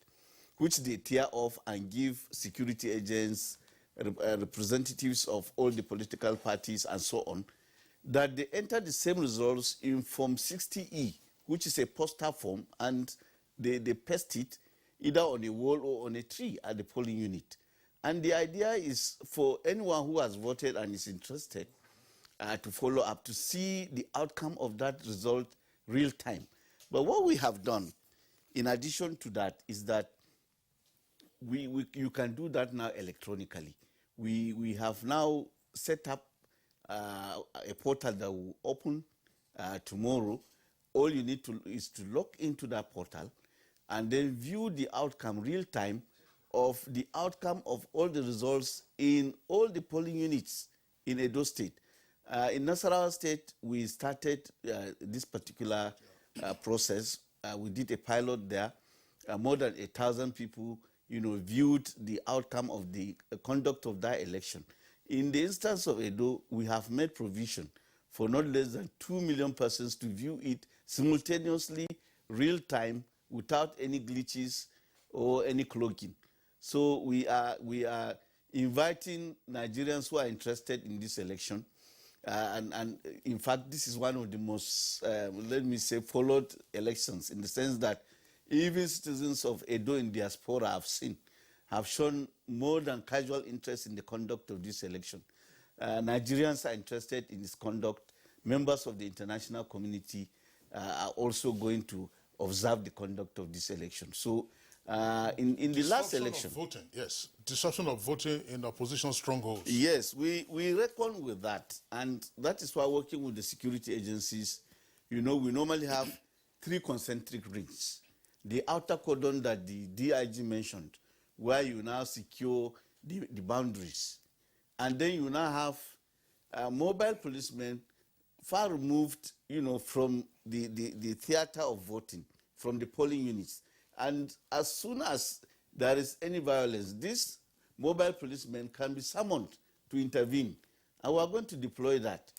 which they tear off and give security agents, representatives of all the political parties and so on, that they enter the same results in Form 60E, which is a poster form, and they paste it either on a wall or on a tree at the polling unit. And the idea is for anyone who has voted and is interested to follow up, to see the outcome of that result real time. But what we have done, in addition to that, is that you can do that now electronically. We have now set up a portal that will open tomorrow. All you need is to log into that portal and then view the outcome real time of the outcome of all the results in all the polling units in Edo State. In Nasarawa State, we started this particular process. We did a pilot there. More than 1,000 people, viewed the outcome of the conduct of that election. In the instance of Edo, we have made provision for not less than 2 million persons to view it simultaneously, real time, without any glitches or any cloaking. So we are inviting Nigerians who are interested in this election. And in fact, this is one of the most, let me say, followed elections, in the sense that even citizens of Edo in diaspora have shown more than casual interest in the conduct of this election. Nigerians are interested in its conduct. Members of the international community are also going to observe the conduct of this election. So in the last election... Voting, yes. Disruption of voting in opposition strongholds. Yes, we reckon with that. And that is why, working with the security agencies, we normally have 3 concentric rings. The outer cordon that the DIG mentioned, where you now secure the boundaries. And then you now have mobile policemen far removed, from the theater of voting, from the polling units. And as soon as there is any violence, these mobile policemen can be summoned to intervene. And we are going to deploy that.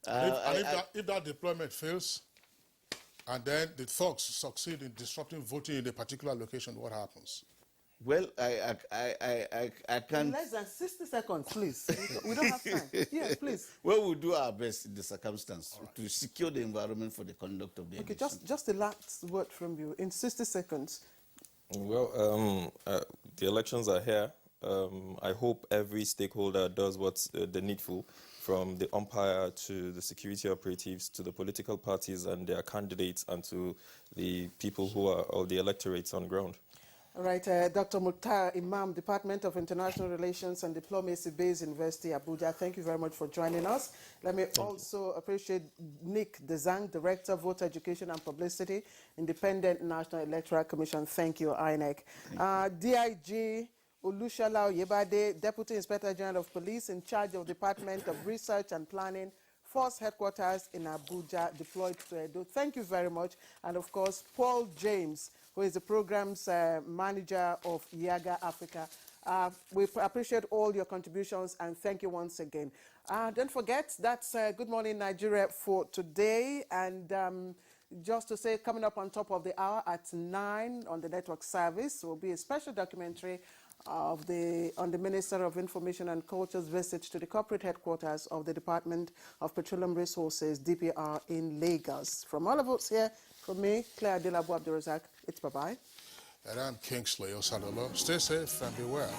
If that deployment fails, and then the thugs succeed in disrupting voting in a particular location, what happens? Well, I can't... In less than 60 seconds, please. We don't have time. Yes, please. Well, we'll do our best in the circumstance to secure the environment for the conduct of the election. Okay, just the last word from you in 60 seconds. Well, the elections are here. I hope every stakeholder does what's the needful from the umpire to the security operatives to the political parties and their candidates and to the people who are, or the electorates on ground. All right, Dr. Mukhtar Imam, Department of International Relations and Diplomacy, Bayes University, Abuja. Thank you very much for joining us. Let me also appreciate Nick Dezang, Director, Voter Education and Publicity, Independent National Electoral Commission. Thank you, INEC. DIG Olushala Oyebade, Deputy Inspector General of Police in charge of Department of Research and Planning, Force Headquarters in Abuja, deployed to Edo. Thank you very much. And of course, Paul James, who is the Programs Manager of Yaga Africa. We appreciate all your contributions and thank you once again. Don't forget, that's Good Morning Nigeria for today. And just to say, coming up on top of the hour at 9 on the network service will be a special documentary on the Minister of Information and Culture's visit to the corporate headquarters of the Department of Petroleum Resources, DPR, in Lagos. From all of us here, from me, Claire Adelabu Abdurrazak, it's bye-bye. And I'm Kingsley Osadolo. Stay safe and be well.